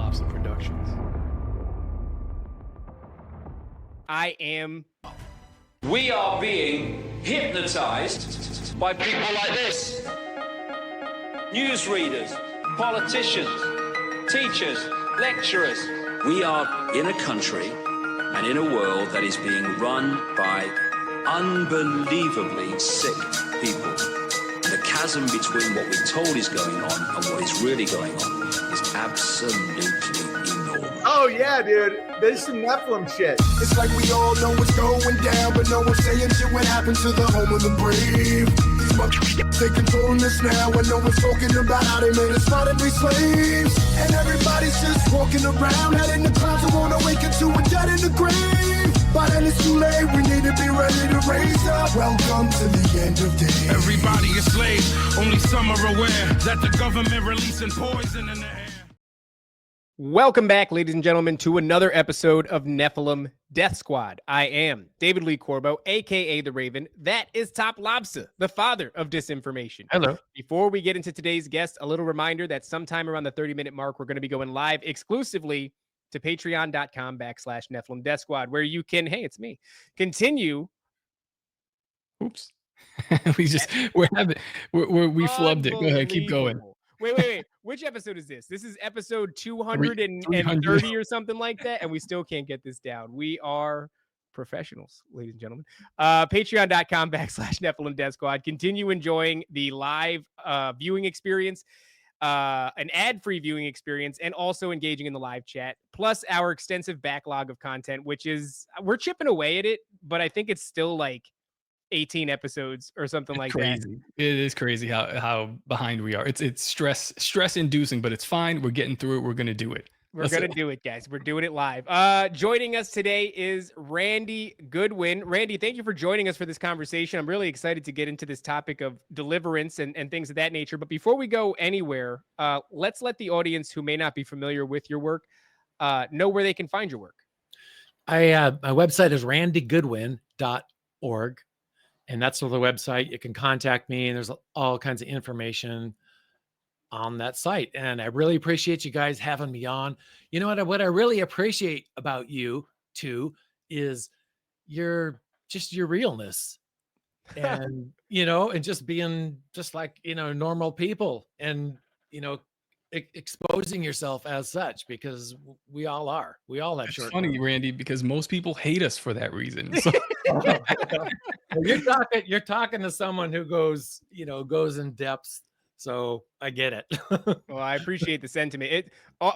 Lobster Productions. I am. We are being hypnotized by people like this. Newsreaders, politicians, teachers, lecturers. We are in a country and in a world that is being run by unbelievably sick people. The chasm between what we're told is going on and what is really going on is absolutely enormous. Oh yeah, dude. There's some Nephilim shit. It's like we all know what's going down, but no one's saying shit what happened to the home of the brave. These motherfuckers, they controlling us now, and no one's talking about how they made us fight and be slaves. And everybody's just walking around, heading the clouds and won't awaken to a dead in the grave. By then it's too late, we need to be ready to raise up. Welcome to the end of days. Everybody is slaves, only some are aware that the government releasing poison in the air. Welcome back, ladies and gentlemen, to another episode of Nephilim Death Squad. I am David Lee Corbo, a.k.a. The Raven. That is Top Lobster, the father of disinformation. Hello. Before we get into today's guest, a little reminder that sometime around the 30-minute mark, we're going to be going live exclusively to patreon.com/Nephilim Death Squad, where you can, hey, it's me, continue. Oops. we flubbed it. Go ahead, keep going. Wait. Which episode is this? This is episode 230 or something like that, and we still can't get this down. We are professionals, ladies and gentlemen. Patreon.com/Nephilim Death Squad. Continue enjoying the live viewing experience, an ad-free viewing experience, and also engaging in the live chat, plus our extensive backlog of content, which is, we're chipping away at it, but I think it's still like 18 episodes or something like that. It is crazy how behind we are. It's stress inducing, but it's fine. We're getting through it. We're gonna do it. We're going to do it, guys. We're doing it live. Joining us today is Randy Goodwin. Randy, thank you for joining us for this conversation. I'm really excited to get into this topic of deliverance and things of that nature. But before we go anywhere, let's let the audience who may not be familiar with your work know where they can find your work. My website is randygoodwin.org. And that's the website. You can contact me, and there's all kinds of information on that site. And I really appreciate you guys having me on. You know what I really appreciate about you too is your realness. And, and just being just like, normal people, and, exposing yourself as such, because we all are. We all have short. It's funny, Randy, because most people hate us for that reason. So. You're talking to someone who goes in depth. So I get it. Well, I appreciate the sentiment.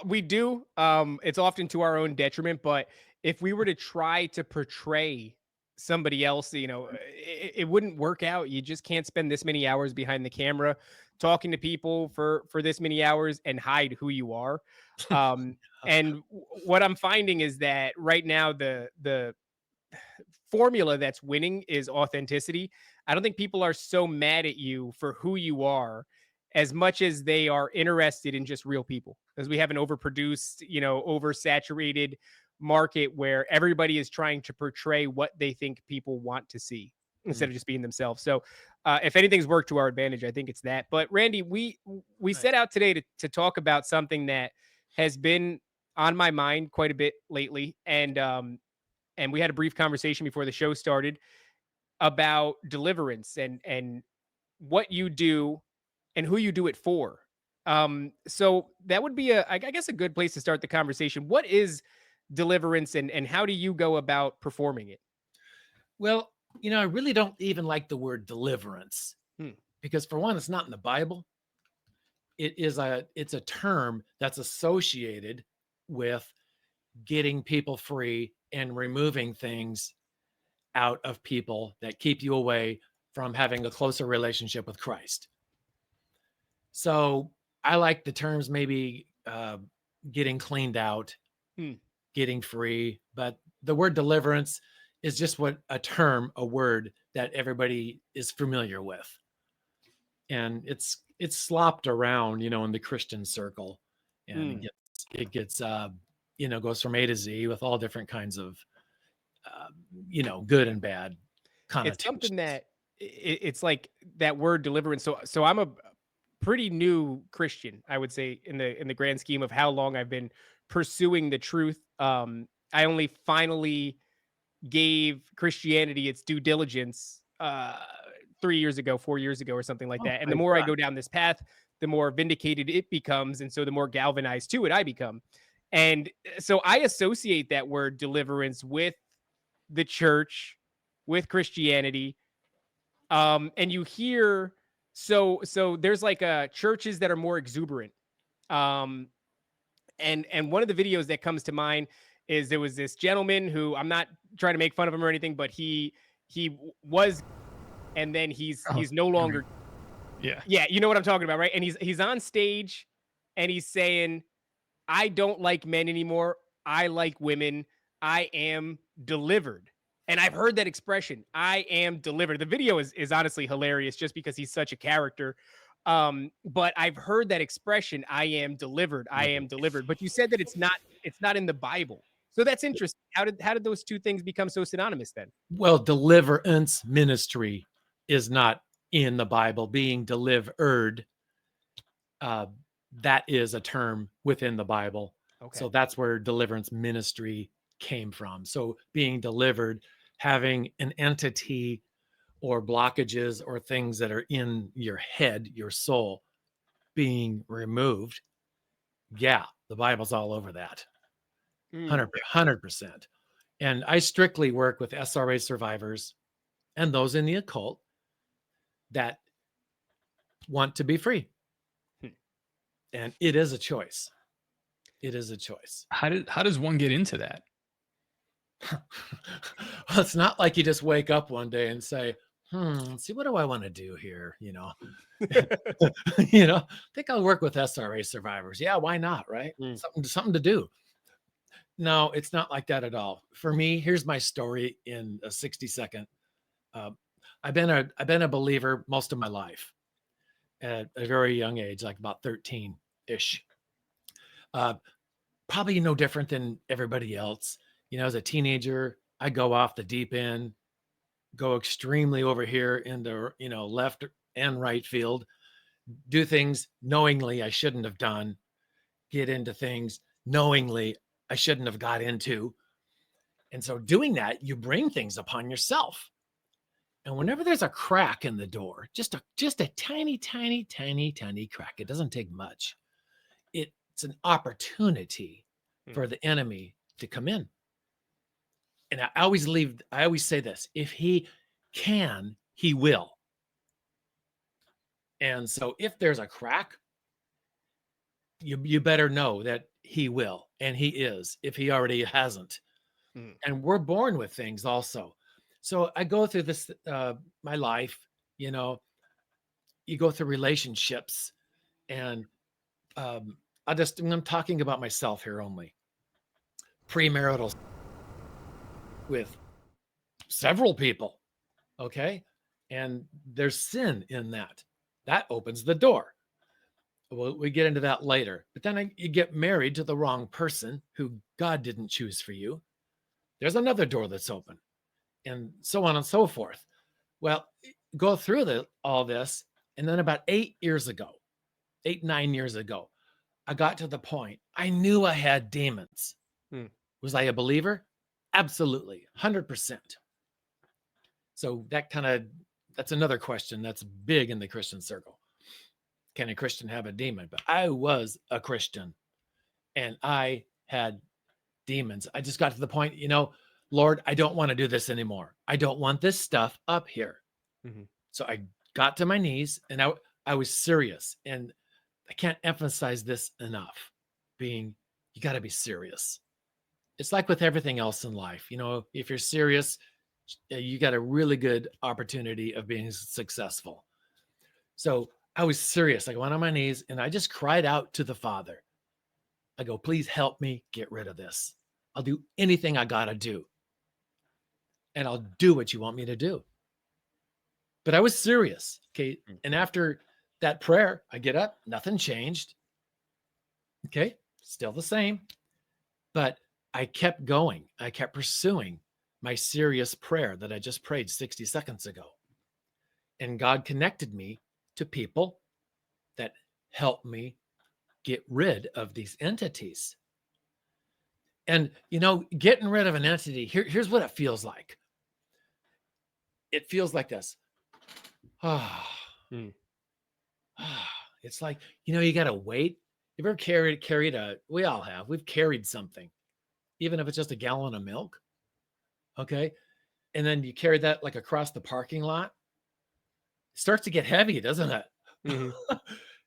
We do. It's often to our own detriment, but if we were to try to portray somebody else, it wouldn't work out. You just can't spend this many hours behind the camera talking to people for this many hours and hide who you are. And what I'm finding is that right now the formula that's winning is authenticity. I don't think people are so mad at you for who you are as much as they are interested in just real people, because we have an overproduced, oversaturated market where everybody is trying to portray what they think people want to see instead of just being themselves. So if anything's worked to our advantage, I think it's that. But Randy, we set out today to talk about something that has been on my mind quite a bit lately. And we had a brief conversation before the show started about deliverance and what you do and who you do it for. So that would be I guess a good place to start the conversation. What is deliverance, and how do you go about performing it? Well, I really don't even like the word deliverance, because for one, it's not in the Bible. It's a term that's associated with getting people free and removing things out of people that keep you away from having a closer relationship with Christ. So I like the terms maybe getting cleaned out, getting free, but the word deliverance is just a word that everybody is familiar with. And it's slopped around, in the Christian circle, and it gets goes from A to Z with all different kinds of, good and bad connotations. It's something that it's like that word deliverance. So I'm pretty new Christian, I would say, in the grand scheme of how long I've been pursuing the truth. I only finally gave Christianity its due diligence 3 years ago, 4 years ago, or something like Oh, that. And the praise more I God. go down this path, the more vindicated it becomes, and so the more galvanized to it I become. And so I associate that word deliverance with the church, with Christianity. And you hear, so there's like churches that are more exuberant. Um, and one of the videos that comes to mind is there was this gentleman who, I'm not trying to make fun of him or anything, but he was, and then he's Oh, no longer. Yeah. Yeah, you know what I'm talking about, right? And he's on stage and he's saying, I don't like men anymore. I like women. I am delivered. And I've heard that expression, I am delivered. The video is honestly hilarious just because he's such a character. But I've heard that expression, I am delivered. I am delivered. But you said that it's not in the Bible. So that's interesting. How did those two things become so synonymous then? Well, deliverance ministry is not in the Bible. Being delivered, that is a term within the Bible. Okay. So that's where deliverance ministry came from. So being delivered, having an entity or blockages or things that are in your head, your soul, being removed. Yeah, the Bible's all over that. 100%. And I strictly work with SRA survivors and those in the occult that want to be free. And it is a choice. It is a choice. How does one get into that? Well, it's not like you just wake up one day and say, let's see, what do I want to do here? You know, I think I'll work with SRA survivors. Yeah, why not? Right? Something to do. No, it's not like that at all. For me, here's my story in a 60-second. I've been a believer most of my life at a very young age, like about 13-ish. Probably no different than everybody else. As a teenager, I go off the deep end, go extremely over here into, left and right field, do things knowingly I shouldn't have done, get into things knowingly I shouldn't have got into. And so doing that, you bring things upon yourself. And whenever there's a crack in the door, just a tiny, tiny, tiny, tiny crack, it doesn't take much. It's an opportunity for the enemy to come in. And I always say this, if he can, he will. And so if there's a crack, you better know that he will, and he is, if he already hasn't. And we're born with things also. So I go through this, my life, you go through relationships, and I'm talking about myself here only. Premarital with several people, okay? And there's sin in that. That opens the door. We get into that later. But then you get married to the wrong person who God didn't choose for you. There's another door that's open, and so on and so forth. Well, go through all this, and then about 9 years ago, I got to the point, I knew I had demons. Was I a believer? Absolutely, 100%. So that's another question that's big in the Christian circle. Can a Christian have a demon? But I was a Christian, and I had demons. I just got to the point, Lord, I don't want to do this anymore. I don't want this stuff up here. So I got to my knees, and I was serious. And I can't emphasize this enough, you got to be serious. It's like with everything else in life. If you're serious, you got a really good opportunity of being successful. So I was serious. I went on my knees and I just cried out to the Father. I go, please help me get rid of this. I'll do anything I got to do. And I'll do what you want me to do. But I was serious. Okay. And after that prayer, I get up, nothing changed. Okay. Still the same. But I kept going. I kept pursuing my serious prayer that I just prayed 60 seconds ago. And God connected me to people that help me get rid of these entities. And, getting rid of an entity, here's what it feels like. It feels like this. It's like, you got to wait. You ever carried we all have, we've carried something, even if it's just a gallon of milk. Okay. And then you carry that like across the parking lot. It starts to get heavy, doesn't it? Mm-hmm.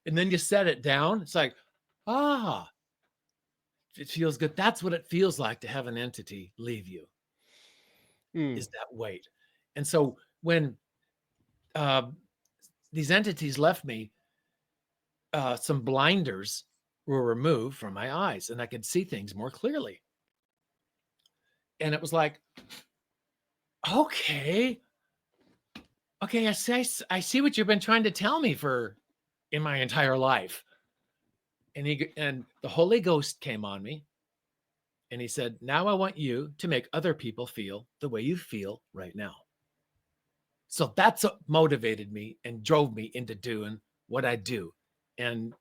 And then you set it down. It's like, it feels good. That's what it feels like to have an entity leave you, is that weight. And so when these entities left me, some blinders were removed from my eyes and I could see things more clearly. And it was like, okay, I see what you've been trying to tell me in my entire life. And the Holy Ghost came on me and he said, now I want you to make other people feel the way you feel right now. So that's what motivated me and drove me into doing what I do and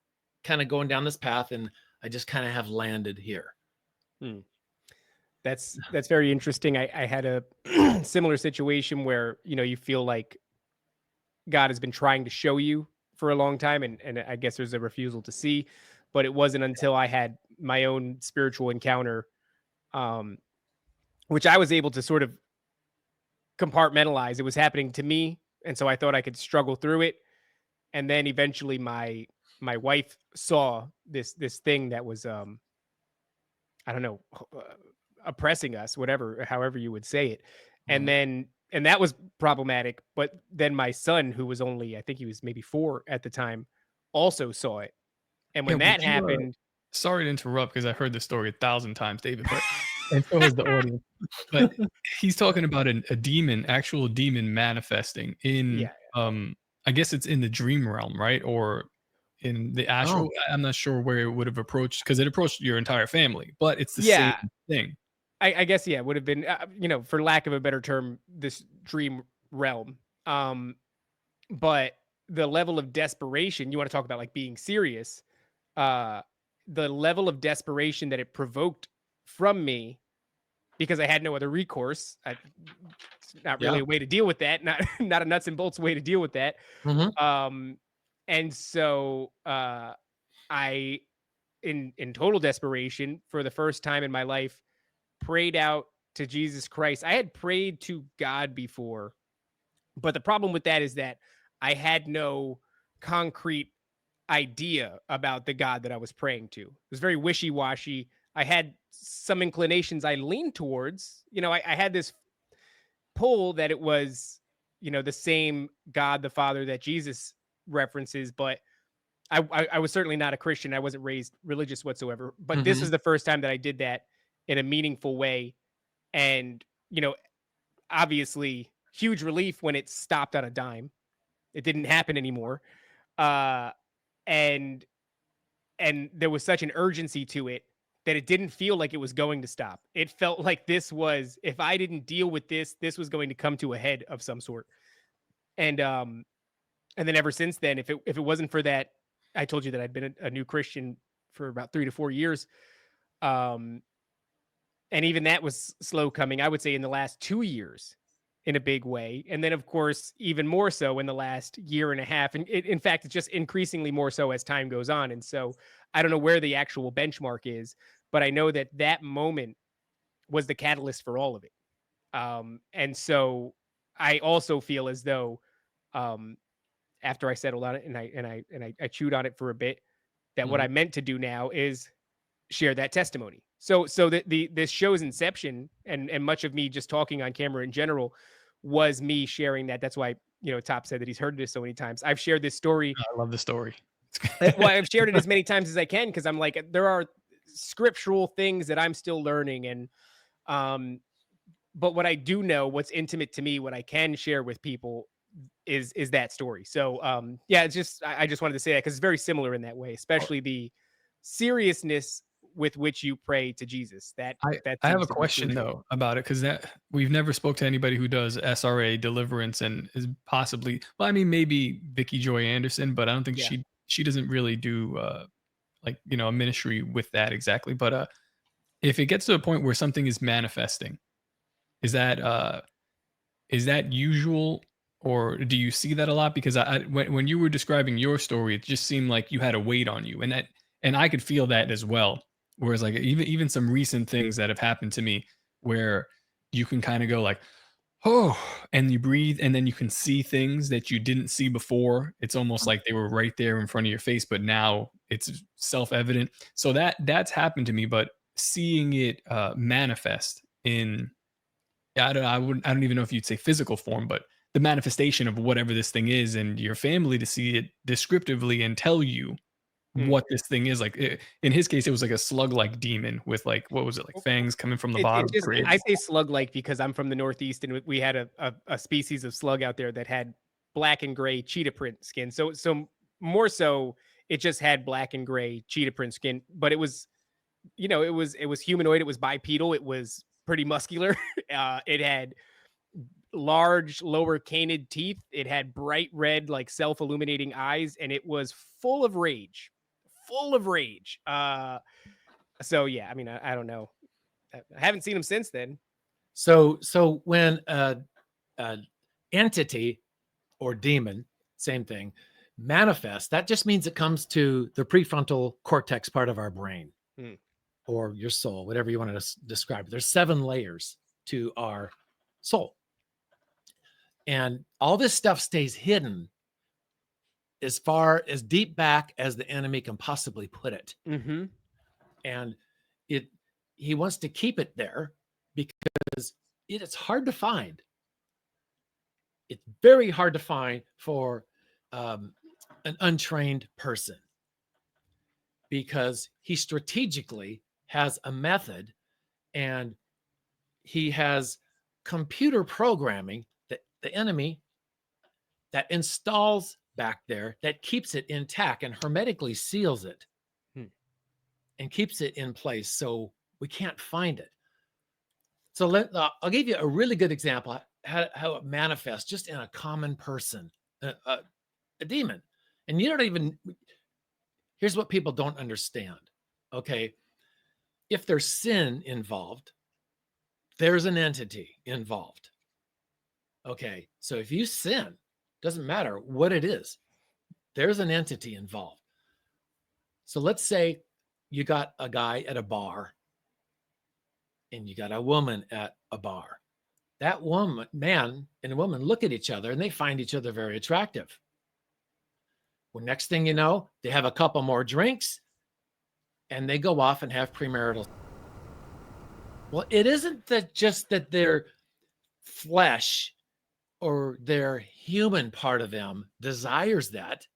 kind of going down this path. And I just kind of have landed here. That's very interesting. I had a similar situation where, you feel like God has been trying to show you for a long time. And I guess there's a refusal to see, but it wasn't until I had my own spiritual encounter, which I was able to sort of compartmentalize. It was happening to me. And so I thought I could struggle through it. And then eventually my wife saw this thing that was, I don't know, oppressing us, however you would say it. And that was problematic. But then my son, who was only, I think he was maybe 4 at the time, also saw it. And when that happened, sorry to interrupt because I heard the story 1,000 times, David, but and so has the audience. But he's talking about a actual demon manifesting in, I guess it's in the dream realm, right? Or in the astral. I'm not sure where it would have approached, because it approached your entire family, but it's the same thing. I guess, it would have been, for lack of a better term, this dream realm. But the level of desperation, you want to talk about like being serious, the level of desperation that it provoked from me, because I had no other recourse. It's not really a way to deal with that. Not a nuts and bolts way to deal with that. And so I, in total desperation, for the first time in my life, prayed out to Jesus Christ. I had prayed to God before, but the problem with that is that I had no concrete idea about the God that I was praying to. It was very wishy-washy. I had some inclinations I leaned towards. I had this pull that it was, the same God the Father that Jesus references, but I was certainly not a Christian. I wasn't raised religious whatsoever. But this was the first time that I did that in a meaningful way. And, obviously huge relief when it stopped on a dime. It didn't happen anymore. And there was such an urgency to it that it didn't feel like it was going to stop. It felt like this was, if I didn't deal with this, this was going to come to a head of some sort. And then ever since then, if it wasn't for that, I told you that I'd been a new Christian for about 3 to 4 years. And even that was slow coming, I would say, in the last 2 years in a big way. And then, of course, even more so in the last year and a half. And in fact, it's just increasingly more so as time goes on. And so I don't know where the actual benchmark is, but I know that moment was the catalyst for all of it. And so I also feel as though after I settled on it and I chewed on it for a bit, that what I meant to do now is share that testimony. So this show's inception and much of me just talking on camera in general was me sharing that. That's why, Top said that he's heard this so many times. I've shared this story. I love the story. Well, I've shared it as many times as I can, because I'm like, there are scriptural things that I'm still learning. And, but what I do know, what's intimate to me, what I can share with people is that story. So, it's just, I just wanted to say that because it's very similar in that way, especially the seriousness with which you pray to Jesus. I have a question though about it, because that we've never spoke to anybody who does SRA deliverance and is possibly, maybe Vicky Joy Anderson, but I don't think she doesn't really do like, you know, a ministry with that exactly. But if it gets to a point where something is manifesting, is that usual, or do you see that a lot? Because when you were describing your story, it just seemed like you had a weight on you, and I could feel that as well. Whereas like even some recent things that have happened to me, where you can kind of go like, oh, and you breathe, and then you can see things that you didn't see before. It's almost like they were right there in front of your face, but now it's self-evident. So that's happened to me, but seeing it manifest in, yeah, I don't even know if you'd say physical form, but the manifestation of whatever this thing is, and your family to see it descriptively and tell you Mm. what this thing is. Like in his case, it was like a slug-like demon with like, what was it, like fangs coming from the bottom It's just, of I ribs. say slug-like because I'm from the Northeast and we had a species of slug out there that had black and gray cheetah print skin. So more so, it just had black and gray cheetah print skin, but it was, you know, it was humanoid. It was bipedal. It was pretty muscular. It had large lower canid teeth. It had bright red, like self-illuminating eyes, and it was full of rage. Full of rage. So yeah, I mean, I don't know. I haven't seen him since then. So when a entity or demon, same thing, manifests, that just means it comes to the prefrontal cortex part of our brain, or your soul, whatever you want to describe. There's 7 layers to our soul, and all this stuff stays hidden as far as deep back as the enemy can possibly put it. Mm-hmm. And he wants to keep it there because it's hard to find. It's very hard to find for an untrained person, because he strategically has a method, and he has computer programming that the enemy that installs back there that keeps it intact and hermetically seals it and keeps it in place so we can't find it. So I'll give you a really good example how it manifests just in a common person, a demon. And you don't even, here's what people don't understand. Okay. If there's sin involved, there's an entity involved. Okay. So if you sin, doesn't matter what it is, there's an entity involved. So let's say you got a guy at a bar and you got a woman at a bar. That woman, man and woman, look at each other and they find each other very attractive. Well, next thing you know, they have a couple more drinks and they go off and have premarital. Well, it isn't that just that their flesh or their human part of them desires that,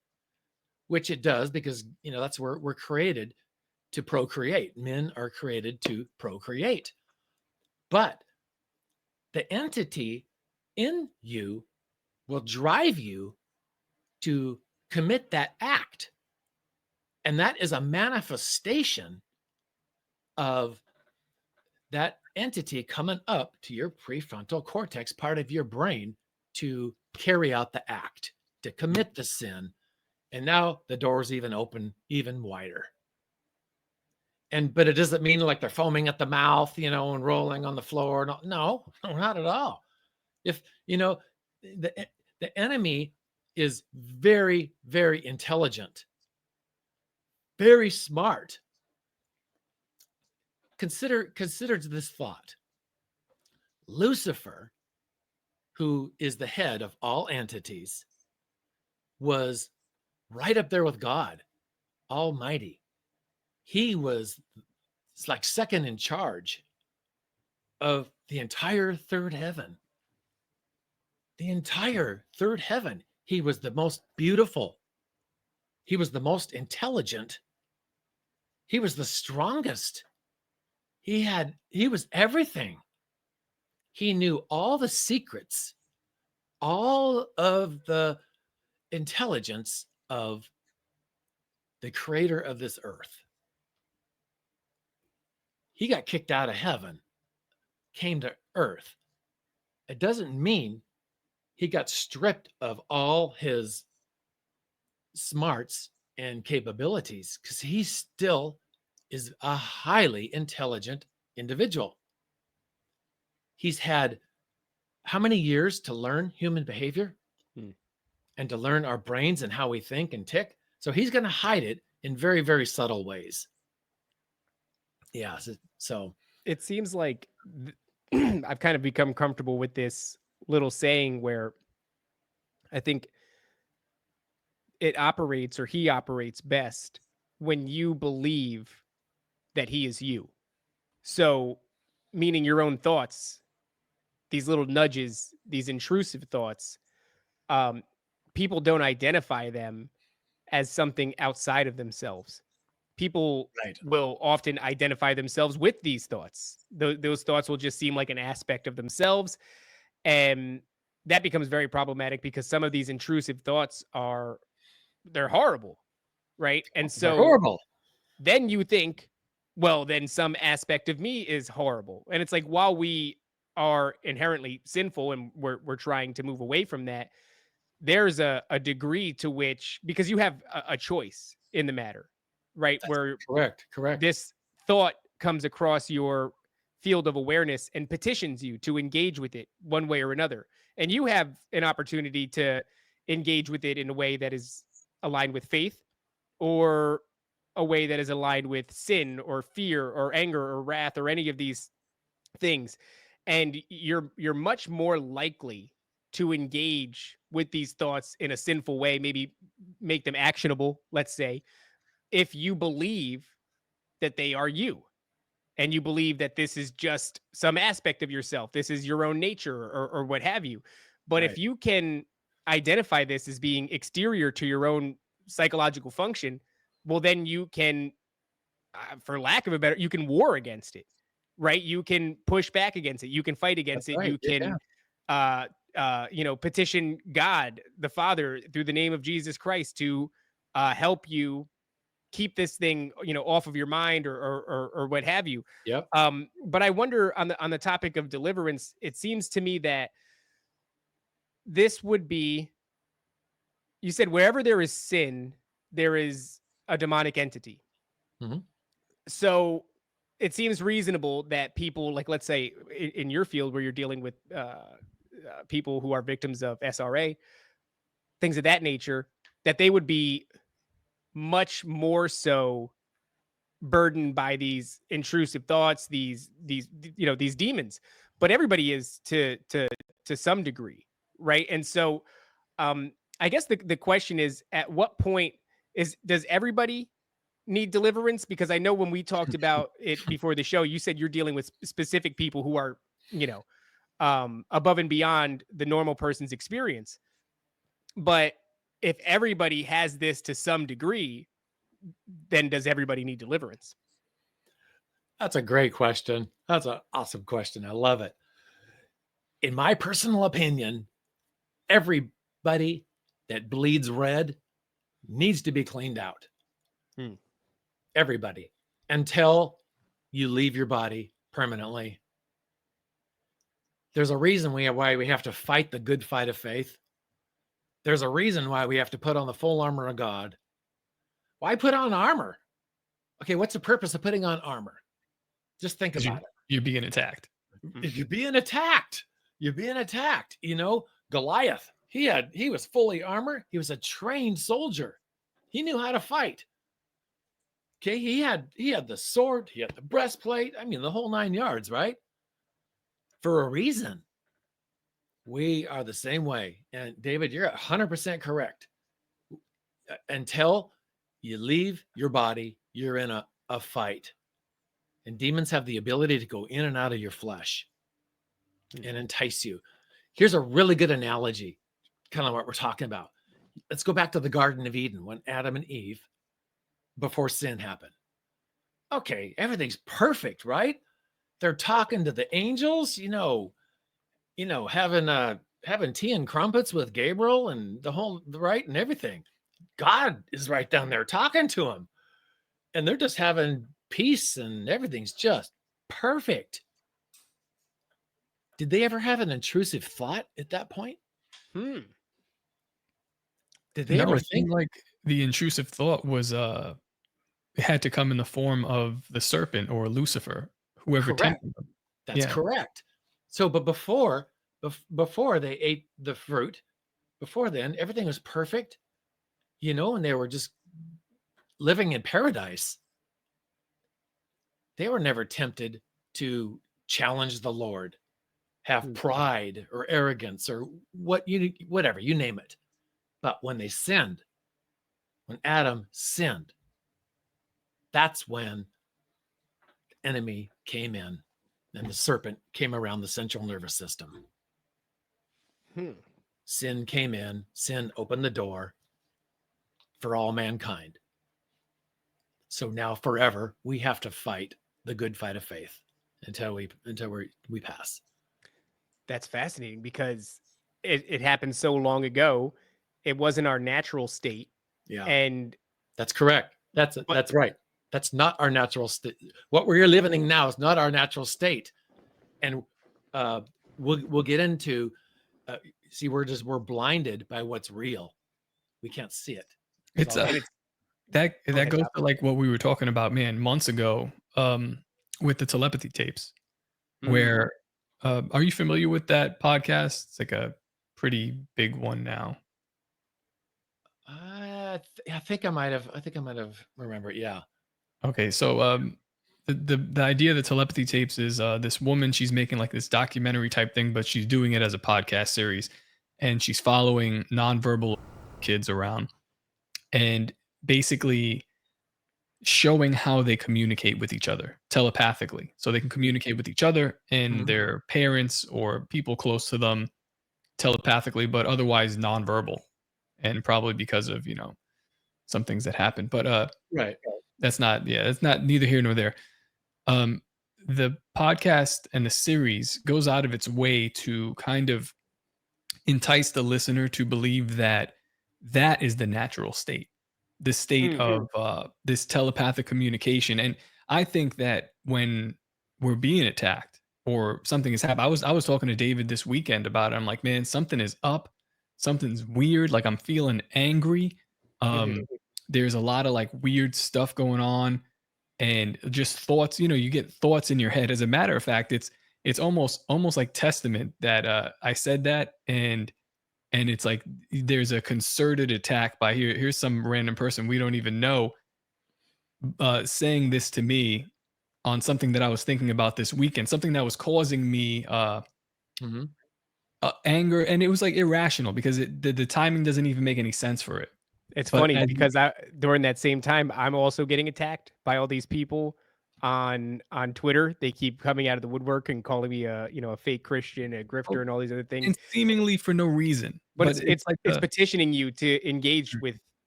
which it does, because, you know, that's where we're created to procreate. Men are created to procreate. But the entity in you will drive you to commit that act. And that is a manifestation of that entity coming up to your prefrontal cortex, part of your brain, to carry out the act, to commit the sin. And now the door's even open, even wider. But it doesn't mean like they're foaming at the mouth, you know, and rolling on the floor. No, not at all. If, you know, the enemy is very, very intelligent, very smart. Consider this thought. Lucifer, who is the head of all entities, was right up there with God Almighty. He was like second in charge of the entire third heaven. The entire third heaven. He was the most beautiful. He was the most intelligent. He was the strongest. He was everything. He knew all the secrets, all of the intelligence of the creator of this earth. He got kicked out of heaven, came to earth. It doesn't mean he got stripped of all his smarts and capabilities, because he still is a highly intelligent individual. He's had how many years to learn human behavior and to learn our brains and how we think and tick? So he's going to hide it in very, very subtle ways. Yeah. So it seems like I've kind of become comfortable with this little saying where I think it operates, or he operates best when you believe that he is you. So, meaning your own thoughts, these little nudges, these intrusive thoughts, people don't identify them as something outside of themselves. People will often identify themselves with these thoughts. Those thoughts will just seem like an aspect of themselves. And that becomes very problematic because some of these intrusive thoughts they're horrible, right? And they're so horrible. then you think, well, then some aspect of me is horrible. And it's like, while we are inherently sinful and we're trying to move away from that, there's a degree to which, because you have a choice in the matter, right? Where Correct. this thought comes across your field of awareness and petitions you to engage with it one way or another. And you have an opportunity to engage with it in a way that is aligned with faith, or a way that is aligned with sin or fear or anger or wrath or any of these things. And you're much more likely to engage with these thoughts in a sinful way, maybe make them actionable, let's say, if you believe that they are you, and you believe that this is just some aspect of yourself, this is your own nature, or what have you. But if you can identify this as being exterior to your own psychological function, well, then you can, for lack of a better, you can war against it, right? You can push back against it. You can fight against it. You can, petition God, the Father, through the name of Jesus Christ to help you keep this thing, off of your mind, or what have you. Yep. But I wonder, on the topic of deliverance, it seems to me that this would be, you said, wherever there is sin, there is a demonic entity. Mm-hmm. So it seems reasonable that people, like, let's say in your field where you're dealing with people who are victims of SRA, things of that nature, that they would be much more so burdened by these intrusive thoughts, these demons. But everybody is to some degree, right? And so I guess the question is, at what point does everybody need deliverance? Because I know when we talked about it before the show, you said you're dealing with specific people who are, above and beyond the normal person's experience. But if everybody has this to some degree, then does everybody need deliverance? That's a great question. That's an awesome question. I love it. In my personal opinion, everybody that bleeds red needs to be cleaned out. Everybody, until you leave your body permanently. There's a reason why we have to fight the good fight of faith. There's a reason why we have to put on the full armor of God. Why put on armor? Okay, what's the purpose of putting on armor? Just think about it. You're being attacked. You're being attacked. You're being attacked. Goliath, he was fully armor. He was a trained soldier. He knew how to fight. Okay, he had the sword, he had the breastplate. I mean, the whole 9 yards, right? For a reason. We are the same way. And David, you're 100% correct. Until you leave your body, you're in a fight. And demons have the ability to go in and out of your flesh and entice you. Here's a really good analogy, kind of what we're talking about. Let's go back to the Garden of Eden when Adam and Eve, before sin happened. Okay, everything's perfect, right? They're talking to the angels, having tea and crumpets with Gabriel and right, and everything. God is right down there talking to them. And they're just having peace and everything's just perfect. Did they ever have an intrusive thought at that point? Hmm. Did they ever think like the intrusive thought was it had to come in the form of the serpent or Lucifer, whoever Correct. tempted them. That's Yeah. correct. So, but before they ate the fruit, before then, everything was perfect, and they were just living in paradise. They were never tempted to challenge the Lord, have pride or arrogance or whatever, you name it. But when they sinned, when Adam sinned, that's when the enemy came in and the serpent came around the central nervous system. Sin came in, sin opened the door for all mankind. So now forever, we have to fight the good fight of faith until we pass. That's fascinating because it happened so long ago. It wasn't our natural state. Yeah. And that's correct. That's right. That's not our natural state. What we're living now is not our natural state. And we'll get into see, we're blinded by what's real. We can't see it. It's that goes to like what we were talking about, man, months ago, with the telepathy tapes. Where are you familiar with that podcast? It's like a pretty big one now. I think I might have remembered. Yeah. Okay, so the idea of the telepathy tapes is this woman, she's making like this documentary type thing, but she's doing it as a podcast series, and she's following nonverbal kids around and basically showing how they communicate with each other telepathically. So they can communicate with each other and their parents or people close to them telepathically, but otherwise nonverbal. And probably because of, some things that happen. But right. That's not neither here nor there. The podcast and the series goes out of its way to kind of entice the listener to believe that is the natural state, the state of this telepathic communication. And I think that when we're being attacked or something has happened, I was talking to David this weekend about it. I'm like, man, something is up. Something's weird. Like I'm feeling angry. There's a lot of like weird stuff going on and just thoughts, you get thoughts in your head. As a matter of fact, it's almost like testament that I said that, and it's like there's a concerted attack by here's some random person we don't even know saying this to me on something that I was thinking about this weekend, something that was causing me anger, and it was like irrational because the timing doesn't even make any sense for it. It's funny because during that same time, I'm also getting attacked by all these people on Twitter. They keep coming out of the woodwork and calling me a fake Christian, a grifter, and all these other things, and seemingly for no reason. But it's petitioning you to engage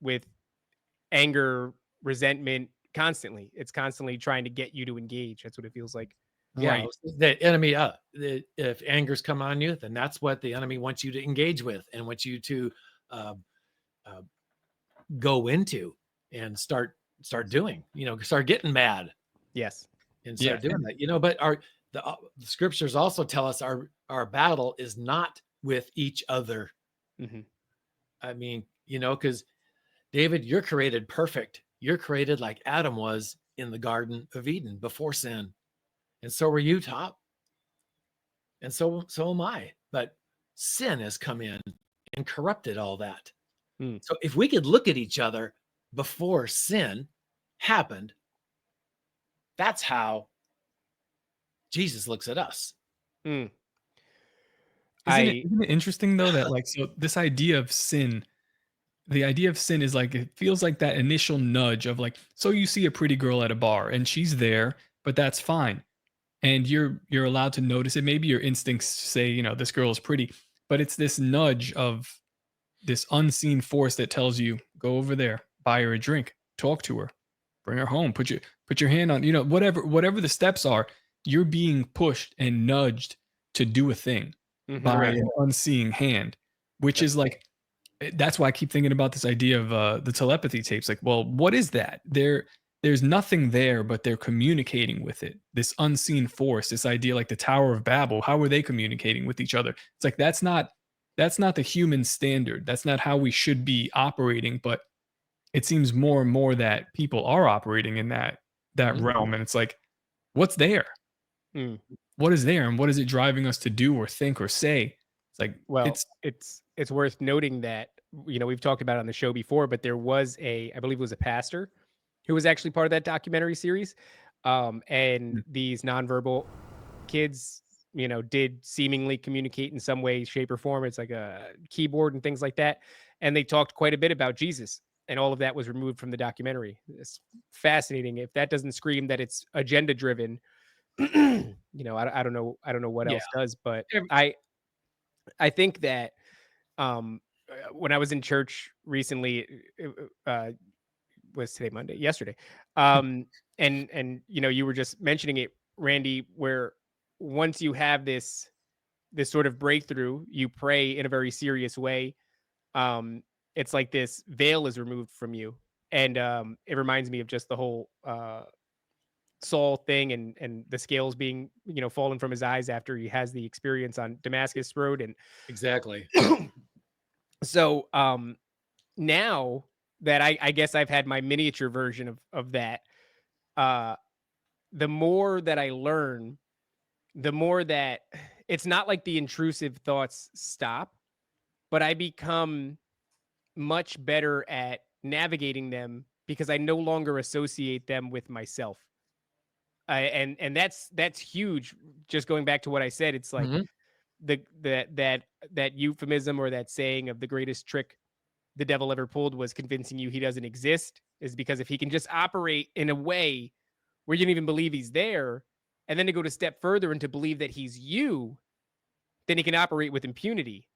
with anger, resentment constantly. It's constantly trying to get you to engage. That's what it feels like. Yeah, right. The enemy, if anger's come on you, then that's what the enemy wants you to engage with and wants you to go into and start doing, start getting mad. Yes. And start doing that, but the scriptures also tell us our battle is not with each other. I mean, because David, you're created perfect. You're created like Adam was in the Garden of Eden before sin. And so were you, Top. And so am I. But sin has come in and corrupted all that. So if we could look at each other before sin happened, that's how Jesus looks at us. Isn't it interesting though that like, so this idea of sin, the idea of sin is like, it feels like that initial nudge of like, so you see a pretty girl at a bar and she's there, but that's fine. And you're allowed to notice it. Maybe your instincts say, this girl is pretty, but it's this nudge of this unseen force that tells you, go over there, buy her a drink, talk to her, bring her home, put your hand on, whatever the steps are, you're being pushed and nudged to do a thing by an unseen hand, which is like, that's why I keep thinking about this idea of the telepathy tapes. Like, well, what is that? There's nothing there, but they're communicating with it. This unseen force, this idea like the Tower of Babel, how are they communicating with each other? It's like, that's not the human standard. That's not how we should be operating. But it seems more and more that people are operating in that realm, and it's like, what's there? Mm. What is there, and what is it driving us to do or think or say? It's like Well, it's it's worth noting that, we've talked about it on the show before, but there was I believe it was a pastor who was actually part of that documentary series. And these nonverbal kids, did seemingly communicate in some way, shape, or form. It's like a keyboard and things like that. And they talked quite a bit about Jesus, and all of that was removed from the documentary. It's fascinating. If that doesn't scream that it's agenda driven, I don't know. I don't know what yeah. else does, but Every- I think that when I was in church recently, was today Monday? Yesterday. And you were just mentioning it, Randy, where once you have this sort of breakthrough, you pray in a very serious way. It's like this veil is removed from you. And it reminds me of just the whole Saul thing, and the scales being, fallen from his eyes after he has the experience on Damascus Road. And Exactly. so now that I guess I've had my miniature version of that, uh the more that I learn, the more that it's not like the intrusive thoughts stop, but I become much better at navigating them because I no longer associate them with myself. And that's huge. Just going back to what I said, it's like Mhm. that euphemism, or that saying of the greatest trick the devil ever pulled was convincing you he doesn't exist, is because if he can just operate in a way where you don't even believe he's there, and then to go to step further and to believe that he's you, then he can operate with impunity.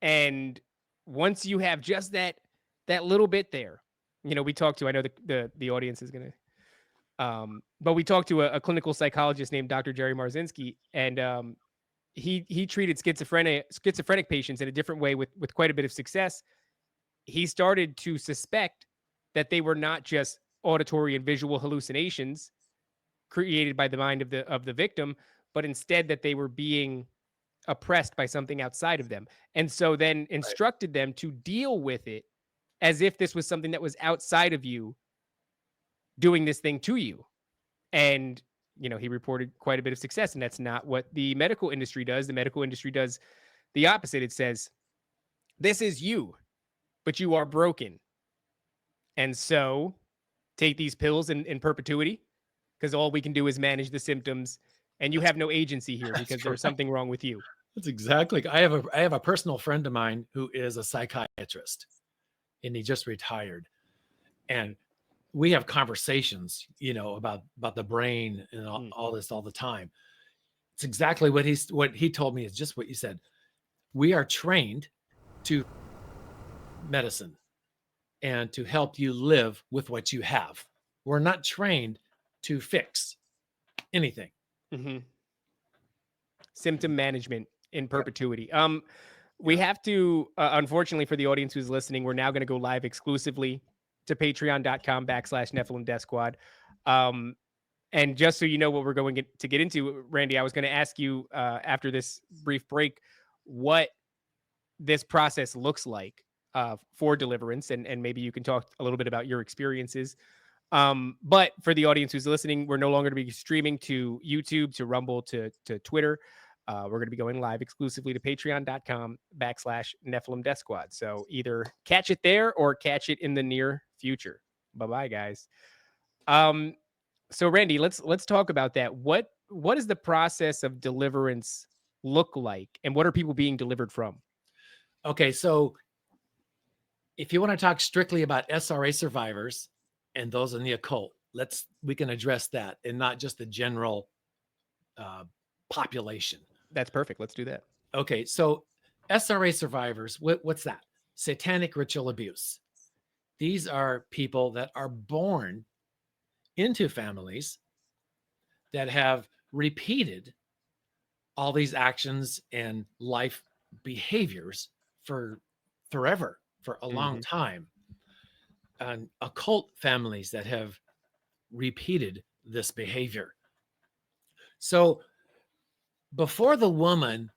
And once you have just that little bit there, we talked to, I know the audience is gonna but we talked to a clinical psychologist named Dr. Jerry Marzinski, and he treated schizophrenic patients in a different way with quite a bit of success. He started to suspect that they were not just auditory and visual hallucinations created by the mind of the victim, but instead that they were being oppressed by something outside of them. And so then instructed them to deal with it as if this was something that was outside of you doing this thing to you. And he reported quite a bit of success, and that's not what the medical industry does. The medical industry does the opposite. It says, this is you, but you are broken. And so take these pills in perpetuity, because all we can do is manage the symptoms, and you have no agency here That's because correct. there's something wrong with you. That's exactly. I have a personal friend of mine who is a psychiatrist, and he just retired. And we have conversations, about the brain and all this all the time. It's exactly what he told me is just what you said. We are trained to medicine and to help you live with what you have. We're not trained to fix anything. Mm-hmm. Symptom management in perpetuity. We have to, unfortunately for the audience who's listening, we're now going to go live exclusively to patreon.com/Nephilim Death Squad. And just so you know what we're going to get into, Randy, I was going to ask you after this brief break what this process looks like for deliverance, and maybe you can talk a little bit about your experiences. But for the audience who's listening, we're no longer going to be streaming to YouTube, to Rumble, to Twitter. We're going to be going live exclusively to patreon.com/Nephilim Death Squad. So either catch it there or catch it in the near future. Bye-bye, guys. So Randy, let's talk about that. What does the process of deliverance look like, and what are people being delivered from? Okay, so if you want to talk strictly about SRA survivors and those in the occult, we can address that, and not just the general population. That's perfect. Let's do that. Okay, so SRA survivors, what's that? Satanic ritual abuse. These are people that are born into families that have repeated all these actions and life behaviors for forever, for a long time. And occult families that have repeated this behavior. So before the woman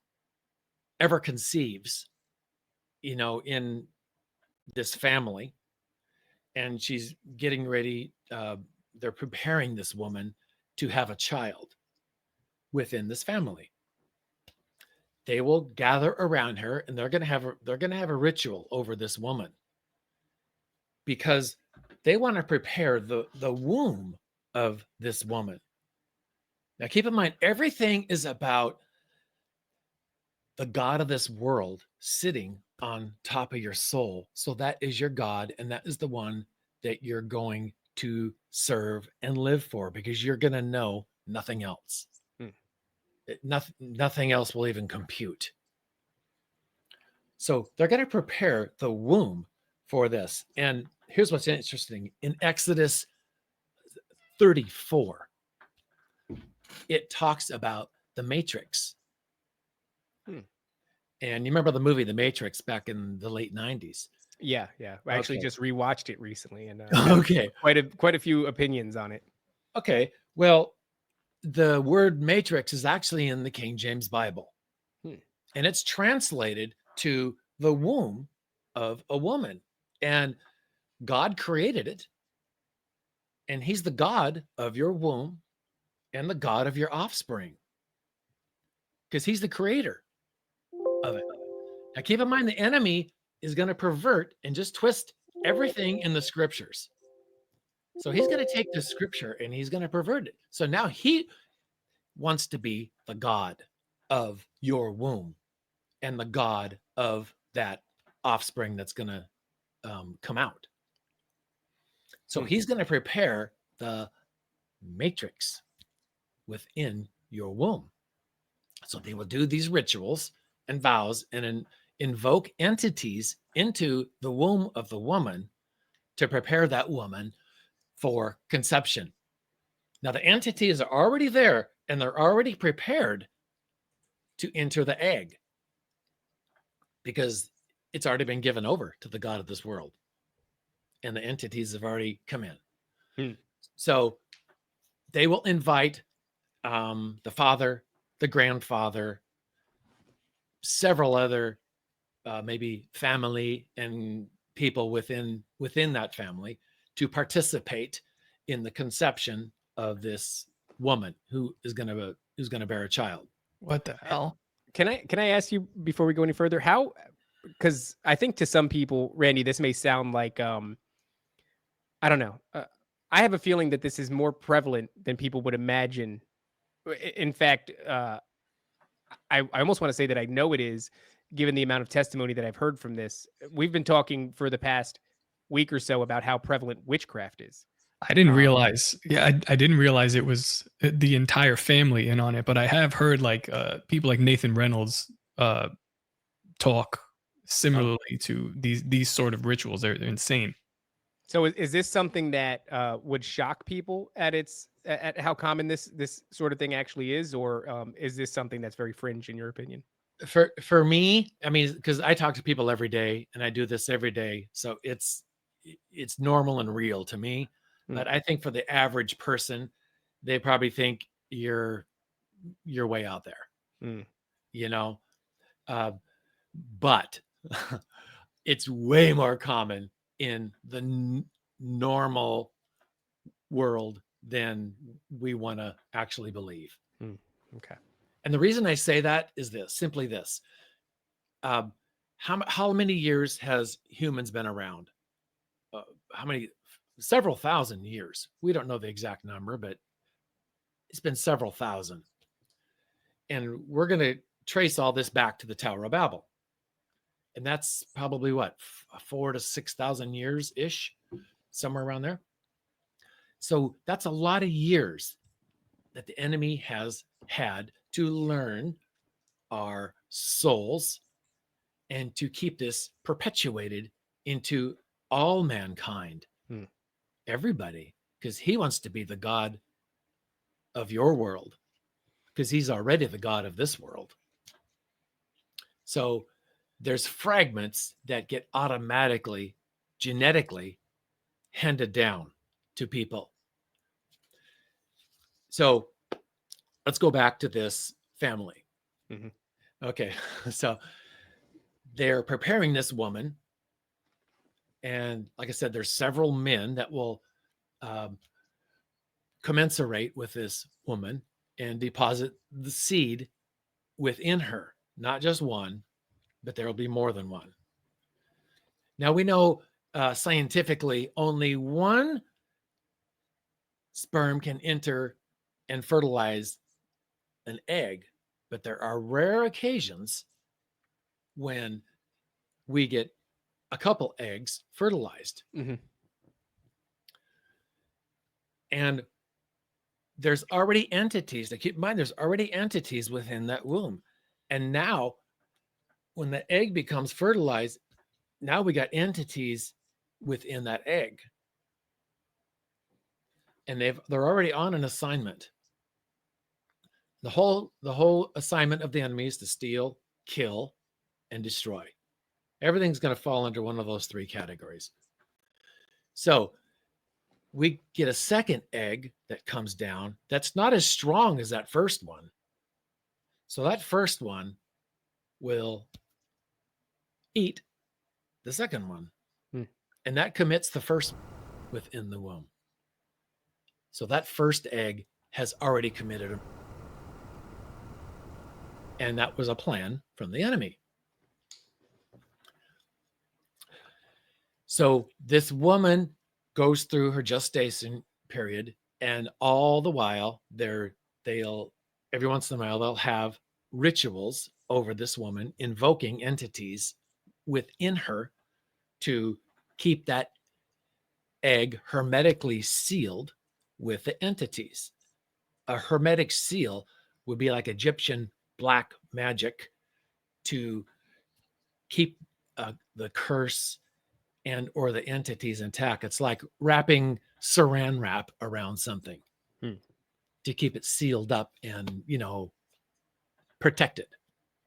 ever conceives, in this family, and she's getting ready. They're preparing this woman to have a child within this family. They will gather around her, and they're going to have a ritual over this woman, because they want to prepare the womb of this woman. Now, keep in mind, everything is about the God of this world sitting on top of your soul. So that is your God, and that is the one that you're going to serve and live for, because you're going to know nothing else. Nothing else will even compute. So they're going to prepare the womb for this. And here's what's interesting. In Exodus 34, it talks about the Matrix. And you remember the movie The Matrix back in the late 90s? Yeah. I actually just rewatched it recently, and quite a few opinions on it. Okay. Well, the word matrix is actually in the King James Bible. And it's translated to the womb of a woman. And God created it. And he's the God of your womb and the God of your offspring, because he's the creator of it. Now, keep in mind, the enemy is going to pervert and just twist everything in the scriptures. So he's going to take the scripture and he's going to pervert it. So now he wants to be the God of your womb and the God of that offspring that's going to come out. So he's going to prepare the matrix within your womb. So they will do these rituals and vows and invoke entities into the womb of the woman to prepare that woman for conception. Now, the entities are already there, and they're already prepared to enter the egg, because it's already been given over to the God of this world, and the entities have already come in. So they will invite the father, the grandfather, several other maybe family and people within that family to participate in the conception of this woman who is going to bear a child. What the hell? Can I ask you, before we go any further, how, because I think to some people, Randy, this may sound like I don't know. I have a feeling that this is more prevalent than people would imagine. In fact, I almost want to say that I know it is, given the amount of testimony that I've heard from this. We've been talking for the past week or so about how prevalent witchcraft is. I didn't realize. Yeah, I didn't realize it was the entire family in on it. But I have heard like people like Nathan Reynolds talk similarly to these sort of rituals. They're insane. So is this something that would shock people at how common this sort of thing actually is, or is this something that's very fringe in your opinion? For me, I mean, because I talk to people every day and I do this every day, so it's normal and real to me. But I think for the average person, they probably think you're way out there, you know. But it's way more common in the normal world than we want to actually believe. Okay. And the reason I say that is simply this. How many years has humans been around? Several thousand years. We don't know the exact number, but it's been several thousand. And we're going to trace all this back to the Tower of Babel. And that's probably what, 4,000 to 6,000 years ish, somewhere around there. So that's a lot of years that the enemy has had to learn our souls and to keep this perpetuated into all mankind, everybody, because he wants to be the God of your world, because he's already the God of this world. So there's fragments that get automatically, genetically handed down to people. So let's go back to this family. Okay, so they're preparing this woman And like I said, there's several men that will commensurate with this woman and deposit the seed within her. Not just one, but there will be more than one. Now we know scientifically only one sperm can enter and fertilize an egg, but there are rare occasions when we get a couple eggs fertilized. Mm-hmm. And there's already entities. Now keep in mind, there's already entities within that womb. And now when the egg becomes fertilized, now we got entities within that egg. And they're already on an assignment. The whole assignment of the enemy is to steal, kill, and destroy. Everything's going to fall under one of those three categories. So we get a second egg that comes down that's not as strong as that first one. So that first one will eat the second one. And that commits the first within the womb. So that first egg has already committed. And that was a plan from the enemy. So this woman goes through her gestation period, and all the while they'll every once in a while they'll have rituals over this woman, invoking entities within her to keep that egg hermetically sealed with the entities. A hermetic seal would be like Egyptian black magic to keep the curse and or the entities intact. It's like wrapping saran wrap around something to keep it sealed up and, protected,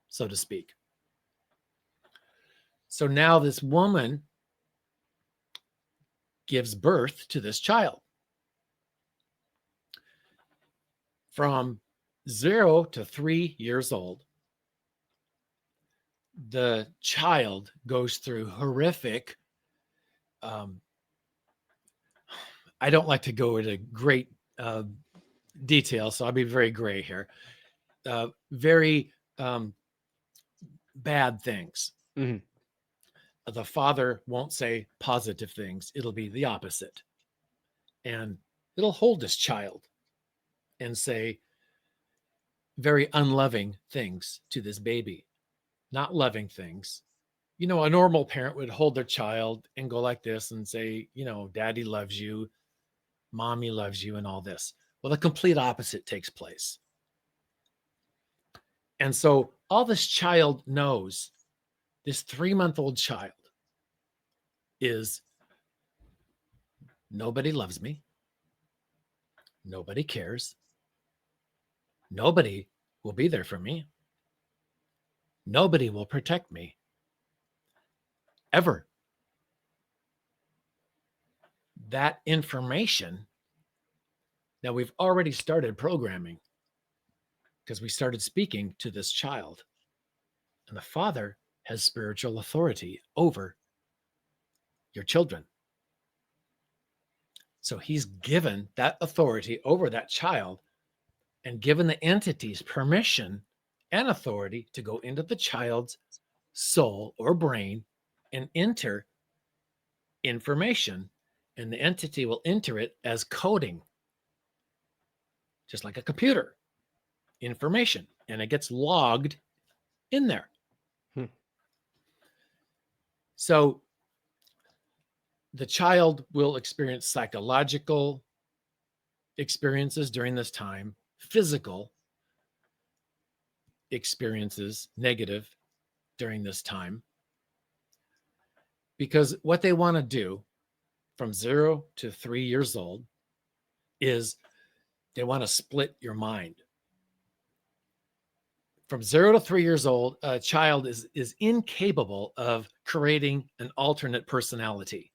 so to speak. So now this woman gives birth to this child. From 0 to 3 years old, the child goes through horrific, I don't like to go into great detail, so I'll be very gray here. Very bad things. Mm-hmm. The father won't say positive things. It'll be the opposite. And it'll hold this child and say very unloving things to this baby, not loving things. A normal parent would hold their child and go like this and say, daddy loves you, mommy loves you, and all this. Well, the complete opposite takes place. And so all this child knows, this 3-month-old child, is nobody loves me. Nobody cares. Nobody will be there for me. Nobody will protect me. Ever. That information that we've already started programming, because we started speaking to this child, and the father has spiritual authority over your children. So he's given that authority over that child and given the entities permission and authority to go into the child's soul or brain and enter information, and the entity will enter it as coding, just like a computer, information, and it gets logged in there. So the child will experience psychological experiences during this time, physical experiences, negative, during this time. Because what they want to do from 0 to 3 years old is they want to split your mind. From 0 to 3 years old, a child is incapable of creating an alternate personality.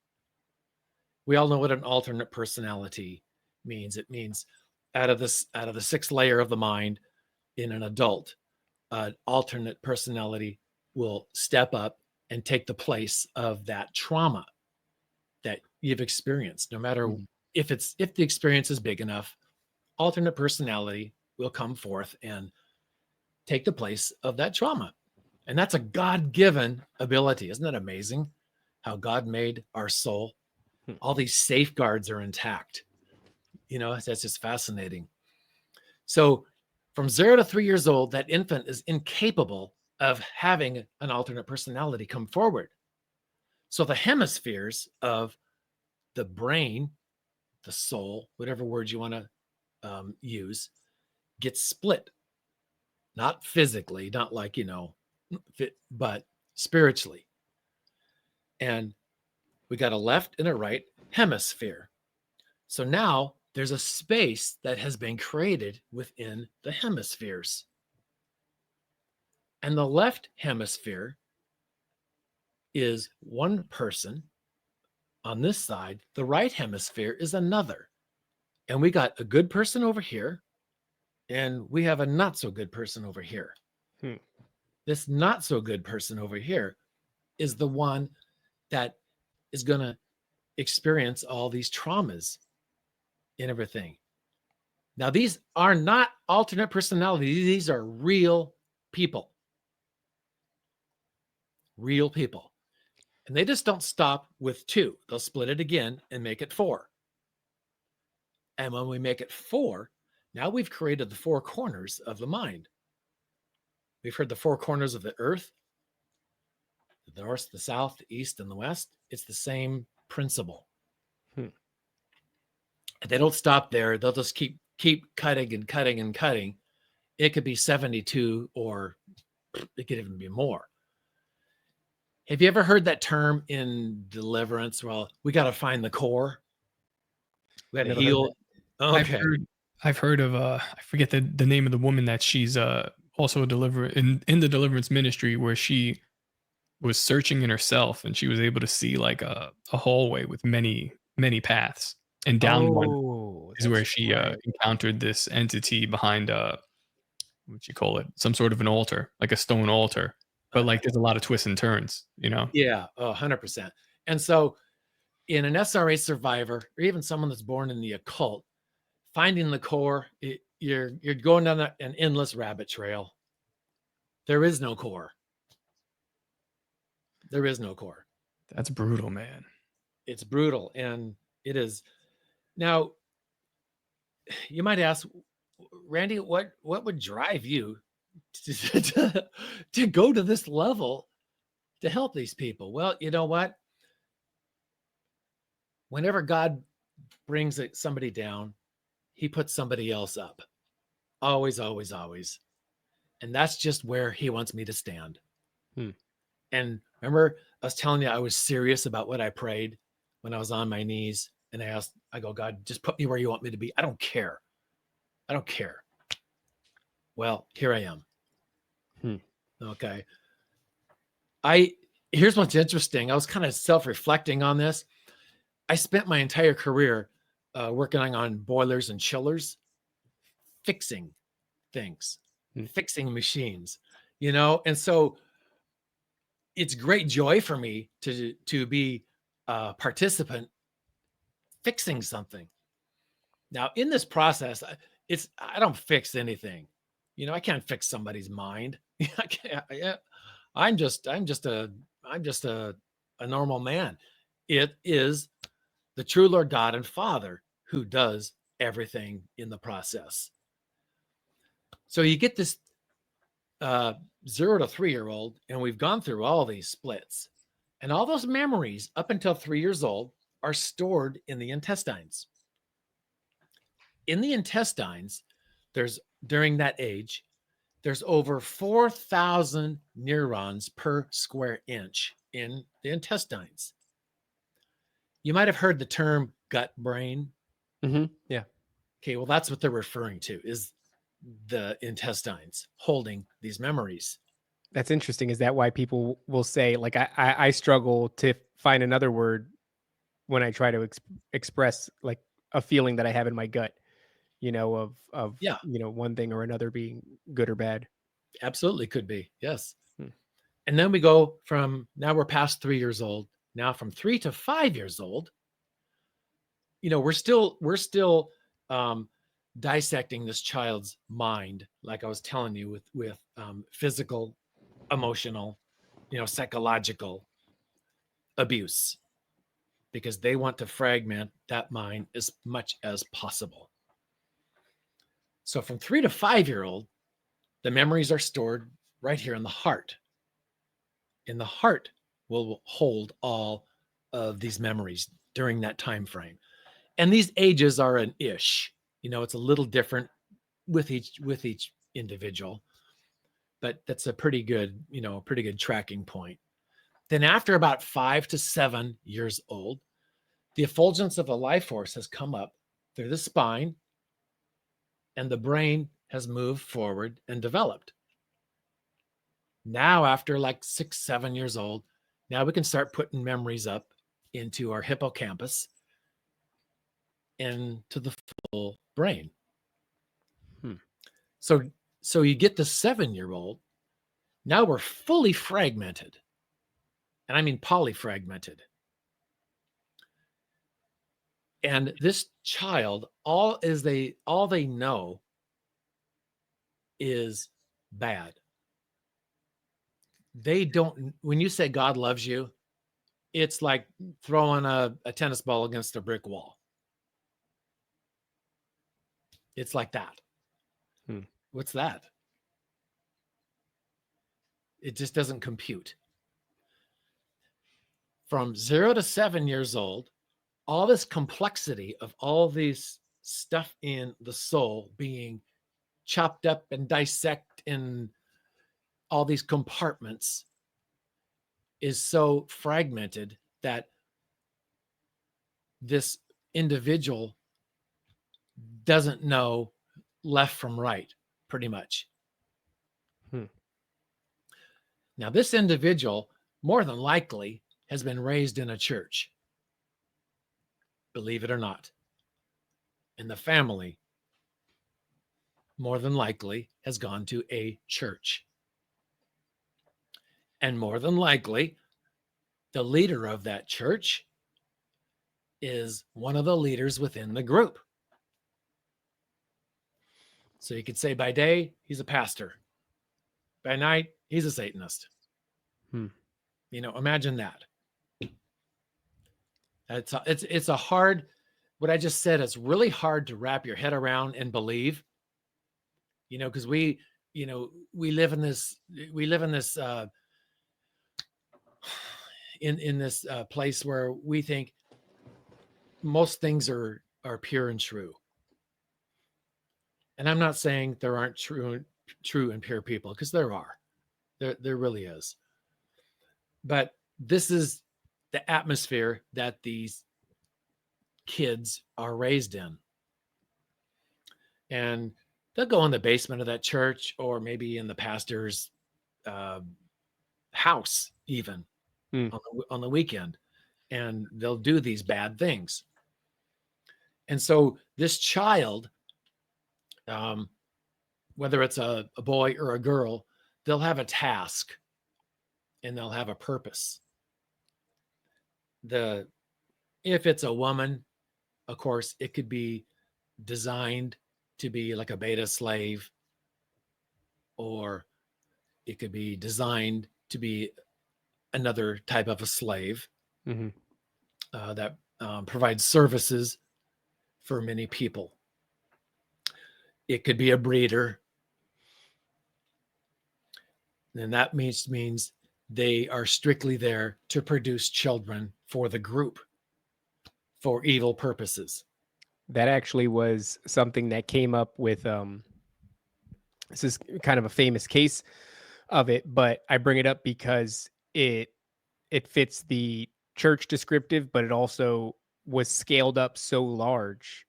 We all know what an alternate personality means. It means out of the 6th layer of the mind in an adult, an alternate personality will step up and take the place of that trauma. you've experienced. No matter Mhm. if the experience is big enough, alternate personality will come forth and take the place of that trauma. And that's a God-given ability. Isn't that amazing? How God made our soul. Hmm. All these safeguards are intact. That's just fascinating. So from 0 to 3 years old, that infant is incapable of having an alternate personality come forward. So the hemispheres of the brain, the soul, whatever word you want to use, get split. Not physically, not like, but spiritually. And we got a left and a right hemisphere. So now there's a space that has been created within the hemispheres. And the left hemisphere is one person on this side. The right hemisphere is another. And we got a good person over here, and we have a not so good person over here. This not so good person over here is the one that is going to experience all these traumas and everything. Now, these are not alternate personalities. These are real people. Real people. And they just don't stop with 2. They'll split it again and make it 4. And when we make it 4, now we've created the 4 corners of the mind. We've heard the 4 corners of the earth, the north, the south, the east, and the west. It's the same principle. And they don't stop there. They'll just keep cutting and cutting and cutting. It could be 72, or it could even be more. Have you ever heard that term in deliverance? Well, we got to find the core. We got to heal. Okay. I've heard of I forget the name of the woman that she's also a deliverer in the deliverance ministry, where she was searching in herself and she was able to see like a hallway with many paths, and down one is where she encountered this entity behind what you call it, some sort of an altar, like a stone altar, but like there's a lot of twists and turns, Yeah, 100%. And so in an SRA survivor, or even someone that's born in the occult, finding the core, you're going down an endless rabbit trail. There is no core. There is no core. That's brutal, man. It's brutal, and it is. Now, you might ask, Randy, what would drive you to go to this level to help these people? Well, you know what? Whenever God brings somebody down, he puts somebody else up. Always, always, always. And that's just where he wants me to stand. And remember, I was telling you I was serious about what I prayed when I was on my knees. And I go, God, just put me where you want me to be. I don't care. I don't care. Well, here I am. Okay. Here's what's interesting. I was kind of self-reflecting on this. I spent my entire career working on boilers and chillers, fixing things, fixing machines, and so it's great joy for me to be a participant fixing something. Now, in this process, I don't fix anything. I can't fix somebody's mind. I can't, I'm just a normal man. It is the true Lord God and Father who does everything in the process. So you get this 0 to 3-year-old, and we've gone through all these splits, and all those memories up until 3 years old are stored in the intestines. In the intestines, during that age, there's over 4,000 neurons per square inch in the intestines. You might have heard the term gut brain. Yeah. Okay, well, that's what they're referring to, is the intestines holding these memories. That's interesting. Is that why people will say, like, I struggle to find another word when I try to express like a feeling that I have in my gut, of one thing or another being good or bad. Absolutely could be. Yes. And then we go now we're past 3 years old. Now from 3 to 5 years old, we're still dissecting this child's mind, like I was telling you, with physical, emotional, psychological abuse, because they want to fragment that mind as much as possible. So from 3 to 5-year-old, the memories are stored right here in the heart. And the heart will hold all of these memories during that time frame. And these ages are an ish. It's a little different with each individual, but that's a pretty good tracking point. Then after about 5 to 7 years old, the effulgence of a life force has come up through the spine, and the brain has moved forward and developed. Now, after like 6, 7 years old, now we can start putting memories up into our hippocampus, into the full brain. So you get the 7-year-old. Now we're fully fragmented. And I mean polyfragmented. And this child, all they know is bad. They don't, when you say God loves you, it's like throwing a tennis ball against a brick wall. It's like that. What's that? It just doesn't compute. From 0 to 7 years old, all this complexity of all these stuff in the soul being chopped up and dissect in all these compartments is so fragmented that this individual doesn't know left from right, pretty much. Now, this individual, more than likely, has been raised in a church. Believe it or not. And the family, more than likely, has gone to a church. And more than likely, the leader of that church is one of the leaders within the group. So you could say by day, he's a pastor. By night, he's a Satanist. Imagine that. It's a hard, what I just said, it's really hard to wrap your head around and believe, because we live in this place where we think most things are pure and true. And I'm not saying there aren't true and pure people, because there are. There really is. But this is the atmosphere that these kids are raised in. And they'll go in the basement of that church, or maybe in the pastor's house even on the weekend, and they'll do these bad things. And so this child, whether it's a boy or a girl, they'll have a task and they'll have a purpose. If it's a woman, of course, it could be designed to be like a beta slave, or it could be designed to be another type of a slave that provides services for many people. It could be a breeder. And that means they are strictly there to produce children for the group, for evil purposes. That actually was something that came up with, this is kind of a famous case of it, but I bring it up because it fits the church descriptive, but it also was scaled up so large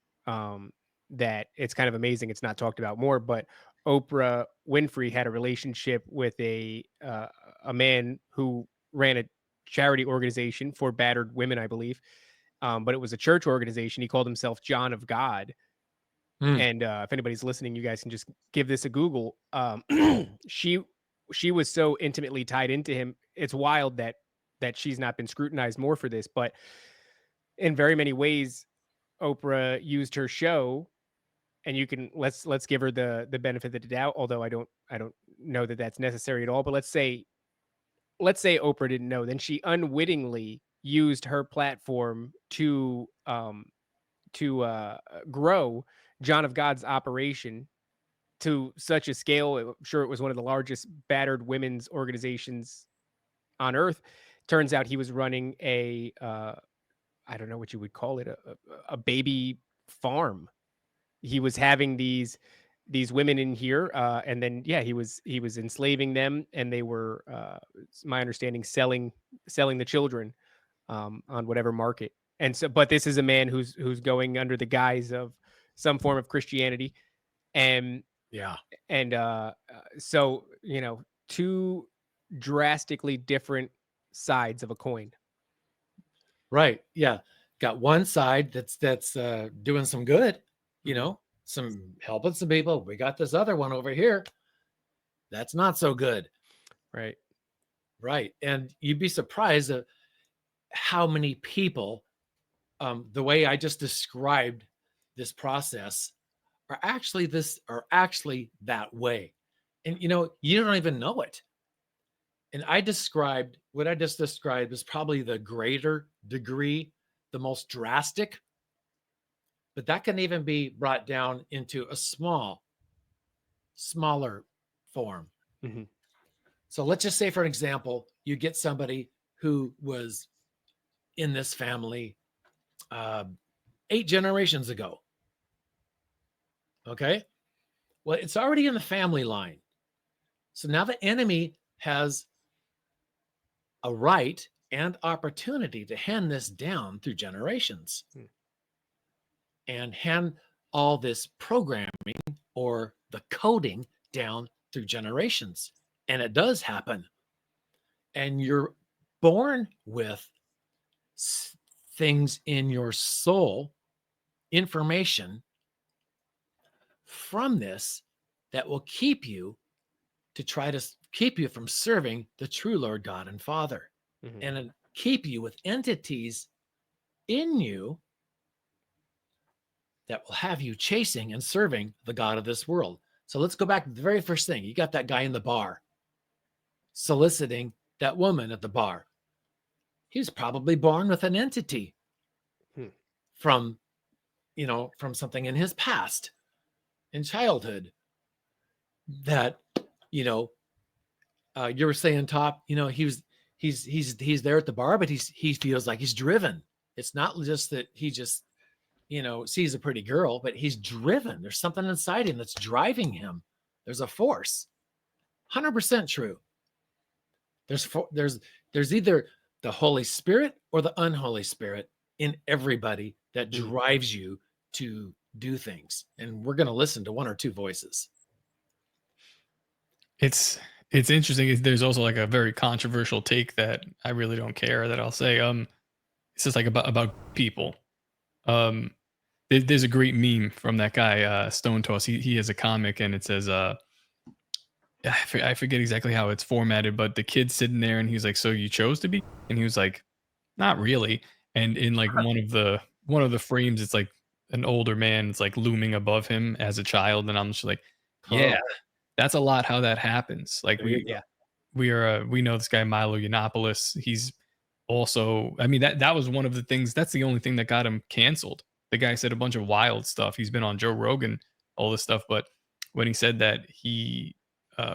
that it's kind of amazing it's not talked about more. But Oprah Winfrey had a relationship with a man who ran a charity organization for battered women, I believe. But it was a church organization. He called himself John of God. And if anybody's listening, you guys can just give this a Google. She was so intimately tied into him. It's wild that she's not been scrutinized more for this, but in very many ways, Oprah used her show, and you can let's give her the benefit of the doubt, although I don't know that that's necessary at all. But let's say Oprah didn't know, then she unwittingly used her platform to grow John of God's operation to such a scale. I'm sure it was one of the largest battered women's organizations on earth. Turns out he was running a I don't know what you would call it, a baby farm. He was having these women in here, and then he was enslaving them, and they were, it's my understanding, selling the children on whatever market. And so, but this is a man who's going under the guise of some form of Christianity, and Yeah. and so two drastically different sides of a coin. Right. Yeah. Got one side that's doing some good, some helping some people. We got this other one over here that's not so good. Right. Right. And you'd be surprised at how many people, the way I just described this process, are actually that way. And you don't even know it. And what I just described is probably the greater degree, the most drastic, but that can even be brought down into a smaller form. Mm-hmm. So let's just say, for example, you get somebody who was in this family 8 generations ago. Okay. Well, it's already in the family line. So now the enemy has a right and opportunity to hand this down through generations and hand all this programming or the coding down through generations. And it does happen. And you're born with things in your soul, information from this that will keep you from serving the true Lord God and Father, and keep you with entities in you that will have you chasing and serving the God of this world. So let's go back to the very first thing. You got that guy in the bar soliciting that woman at the bar. He was probably born with an entity from something in his past, in childhood, that you were saying, Top, he's there at the bar, but he feels like he's driven. It's not just that he just sees a pretty girl, but he's driven. There's something inside him that's driving him. There's a force. 100% true. There's either the Holy Spirit or the unholy spirit in everybody that drives you to do things. And we're going to listen to one or two voices. It's interesting. There's also like a very controversial take that I really don't care that I'll say. It's just like about people. There's a great meme from that guy, Stone Toss. He has a comic and it says, I forget exactly how it's formatted, but the kid's sitting there and he's like, "So you chose to be?" And he was like, "Not really." And in like one of the frames, it's like an older man, it's like looming above him as a child, and I'm just like, yeah, that's a lot how that happens. Like we know this guy Milo Yiannopoulos. He's also, I mean, that was one of the things. That's the only thing that got him canceled. The guy said a bunch of wild stuff. He's been on Joe Rogan, all this stuff, but when he said that he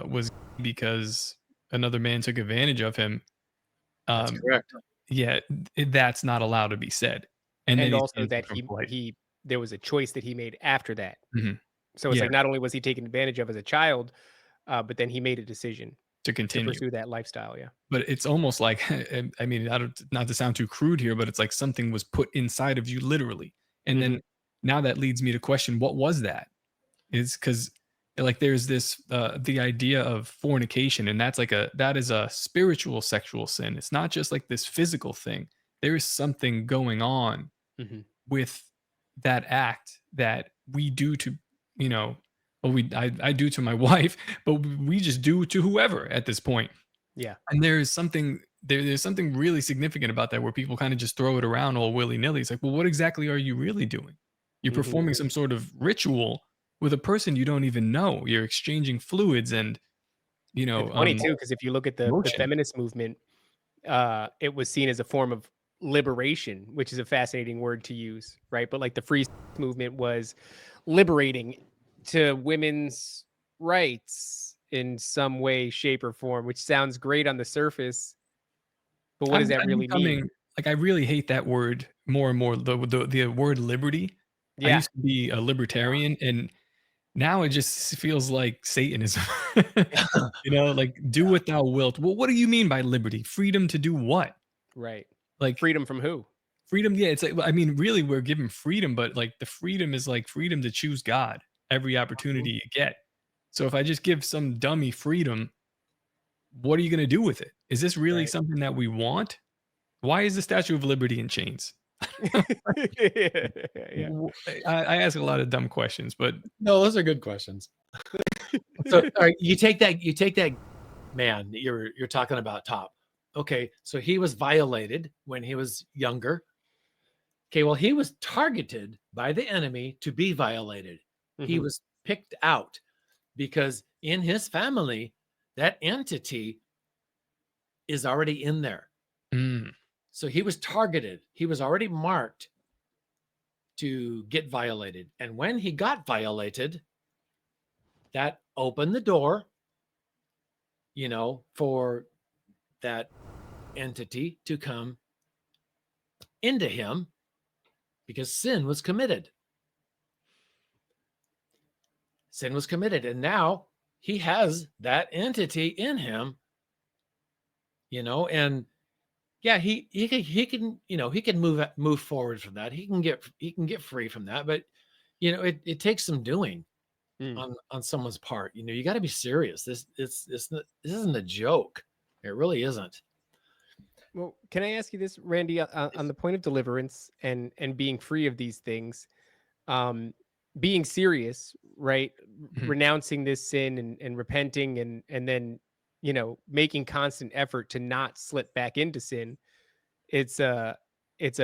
was because another man took advantage of him, that's correct. Yeah, that's not allowed to be said. And then also that he there was a choice that he made after that. Mm-hmm. So it's like not only was he taken advantage of as a child, but then he made a decision to continue to pursue that lifestyle. Yeah. But it's almost like, I mean, not to sound too crude here, but it's like something was put inside of you literally. And then now that leads me to question, what was that? It's because like there's this the idea of fornication, and that is a spiritual sexual sin. It's not just like this physical thing. There is something going on with that act that we do to, I do to my wife, but we just do to whoever at this point. Yeah. And there is something there's something really significant about that where people kind of just throw it around all willy-nilly. It's like, well, what exactly are you really doing? You're performing some sort of ritual with a person you don't even know. You're exchanging fluids and, It's funny too, because if you look at the emotion. feminist movement, it was seen as a form of liberation, which is a fascinating word to use, right? But like the free movement was liberating to women's rights in some way, shape, or form, which sounds great on the surface, but what does that I'm really mean? becoming like, I really hate that word more and more, the word liberty. I Yeah. used to be a libertarian, and now it just feels like Satanism. Like, "Do what thou wilt." Well, what do you mean by liberty? Freedom to do what? Right. Like, Freedom from who? freedom, yeah, it's like, I mean, really, we're given freedom, but, like, the freedom is, like, freedom to choose God every opportunity you get. So if I just give some dummy freedom, what are you gonna do with it? Is this really Right. something that we want? Why is the Statue of Liberty in chains? Yeah. I ask a lot of dumb questions, but No, those are good questions. So, all right, you take that man that you're talking about top. Okay, so he was violated when he was younger. Okay, well, he was targeted by the enemy to be violated. He Mhm. was picked out because in his family, that entity is already in there. mm, So he was targeted. He was already marked to get violated. And when he got violated, that opened the door, for that entity to come into him because sin was committed. Sin was committed. And now he has that entity in him, and yeah, he can move forward from that. He can get free from that, but it takes some doing Mm. on someone's part. You got to be serious. This isn't a joke. It really isn't. Well, can I ask you this, Randy, on the point of deliverance and being free of these things, um, being serious, right? mhm. Renouncing this sin and repenting and then making constant effort to not slip back into sin. It's a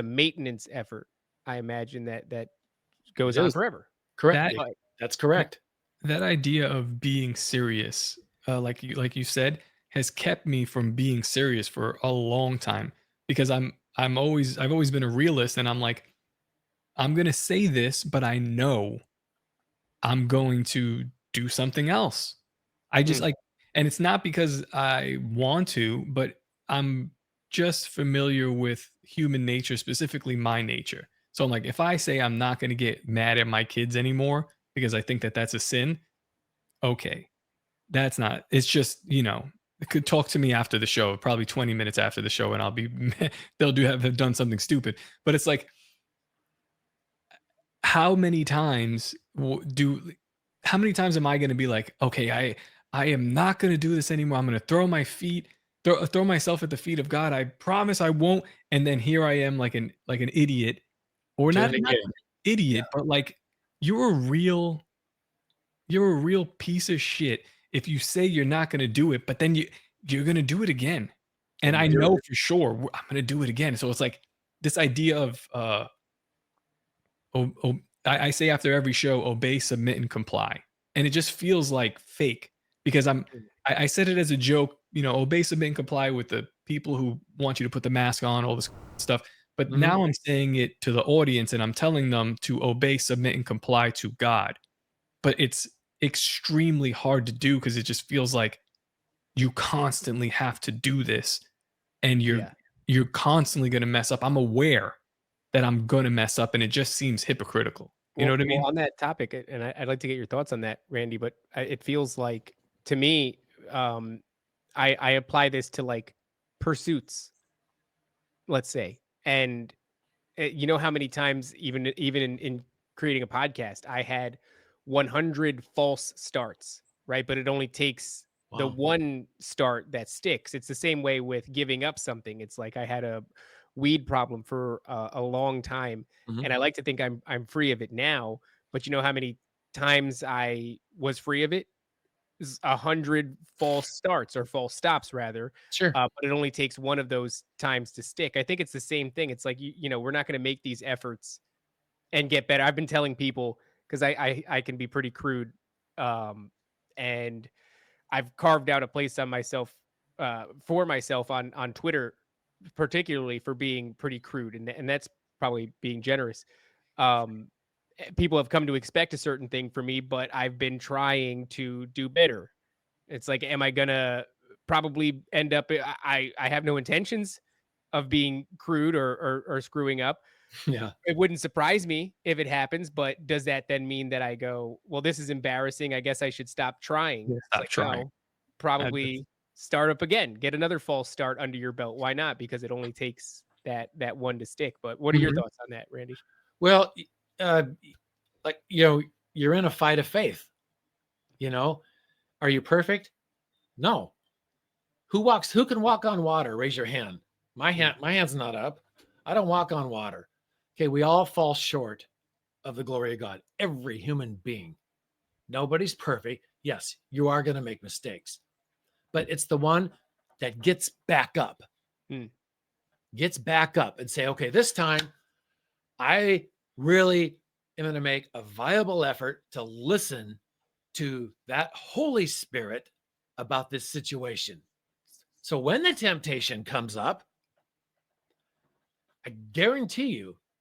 maintenance effort. I imagine that It goes on is forever. correct. That But That's correct. that idea of being serious, like you said, has kept me from being serious for a long time because I've always been a realist, and I'm like, I'm gonna say this, but I know I'm going to do something else. I just mm, like, and it's not because I want to, but I'm just familiar with human nature, specifically my nature. So I'm like, if I say I'm not going to get mad at my kids anymore because I think that that's a sin, okay, that's not, it's just, it could talk to me after the show, probably 20 minutes after the show, and I'll be, they'll have done something stupid. But it's like, how many times how many times am I going to be like, okay, I am not going to do this anymore. I'm going to throw my feet, throw myself at the feet of God. I promise I won't. And then here I am like an idiot, or Doing it not again. idiot, but like you're a real you're a real piece of shit if you say you're not going to do it, but then you're going to do it again. And And I do know it. for sure I'm going to do it again. So it's like this idea of I say after every show, obey, submit, and comply. And it just feels like fake because mm, I said it as a joke, obey, submit, and comply with the people who want you to put the mask on, all this stuff. But Mhm. now I'm saying it to the audience and I'm telling them to obey, submit, and comply to God. But it's extremely hard to do because it just feels like you constantly have to do this and you're yeah. you're constantly going to mess up. I'm aware that I'm going to mess up and it just seems hypocritical. You know Well, what I well, mean? on that topic, and I'd like to get your thoughts on that, Randy. But it feels like to me, um, I apply this to like pursuits, let's say, and you know how many times even in creating a podcast, I had 100 false starts, right? But it only takes the Wow. one start that sticks. It's the same way with giving up something. It's like I had a weed problem for a long time, Mhm. and I like to think I'm free of it now. But you know how many times I was free of it 100 false starts or false stops rather. Sure. But it only takes one of those times to stick. I think it's the same thing. It's like, we're not going to make these efforts and get better. I've been telling people, because I can be pretty crude. And I've carved out a place on myself, for myself on Twitter, particularly for being pretty crude. And that's probably being generous. People have come to expect a certain thing from me, but I've been trying to do better. It's like, am I gonna probably end up? I have no intentions of being crude or screwing up. Yeah. It wouldn't surprise me if it happens, but does that then mean that I go, well, this is embarrassing, I guess I should stop trying? Yeah, It's stop like, trying. no, probably start up again, get another false start under your belt. Why not? Because it only takes that one to stick. But what are your thoughts on that, Randy? Well, like, you're in a fight of faith. Are you perfect? No. Who can walk on water? Raise your hand. My hand's not up. I don't walk on water. Okay, we all fall short of the glory of God. Every human being. Nobody's perfect. Yes, you are going to make mistakes. But it's the one that gets back up. Gets back up and say, okay, this time I really am going to make a viable effort to listen to that Holy Spirit about this situation. So when the temptation comes up, I guarantee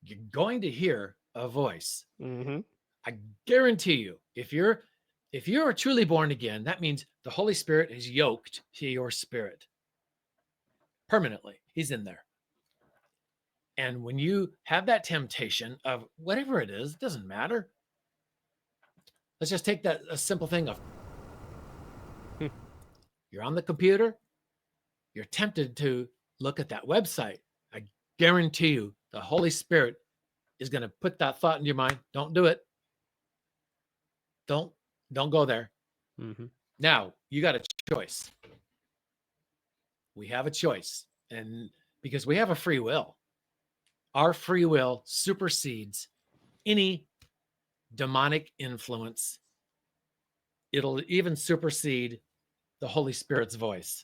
you're going to hear a voice. I guarantee you, if you're truly born again, that means the Holy Spirit is yoked to your spirit permanently. He's in there. And when you have that temptation of whatever it is, it doesn't matter. Let's just take a simple thing of you're on the computer, you're tempted to look at that website. I guarantee you the Holy Spirit is going to put that thought in your mind. Don't do it. Don't go there. Now you got a choice. We have a choice. And because we have a free will, our free will supersedes any demonic influence. It'll even supersede the Holy Spirit's voice.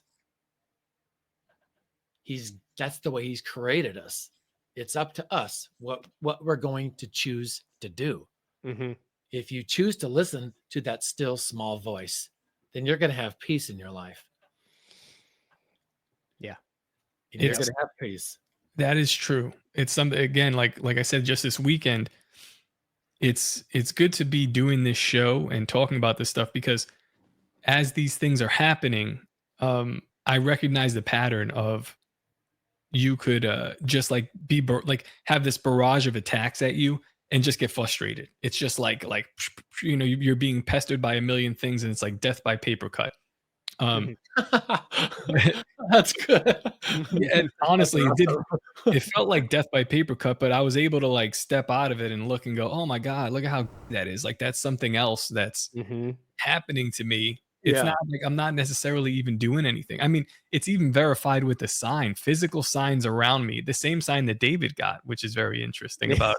That's the way he's created us. It's up to us what we're going to choose to do. If you choose to listen to that still small voice, then you're going to have peace in your life. Yeah. You're going to have peace. That is true. It's something, again, like I said, just this weekend, it's good to be doing this show and talking about this stuff, because as these things are happening, I recognize the pattern of you could just like have this barrage of attacks at you and just get frustrated. It's just like you're being pestered by a million things, and it's like death by paper cut. That's good. And honestly, it felt like death by paper cut, but I was able to like step out of it and look and go, oh my God, look at how that is. Like, that's something else that's happening to me. It's not like I'm not necessarily even doing anything. I mean, it's even verified with the sign, physical signs around me, the same sign that David got, which is very interesting, about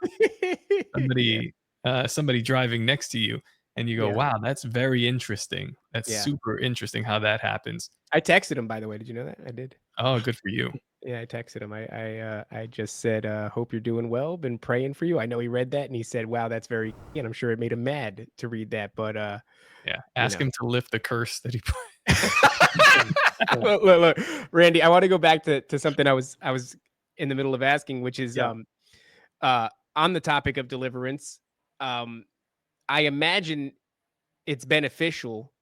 somebody driving next to you. And you go, wow, that's very interesting. That's super interesting how that happens. I texted him, by the way. Did you know that? I did. Oh, good for you. Yeah, I texted him. I just said, hope you're doing well. Been praying for you. I know he read that and he said, wow, that's very, and I'm sure it made him mad to read that. But ask him to lift the curse that he put. look, Randy, I want to go back to something I was in the middle of asking, which is on the topic of deliverance. I imagine it's beneficial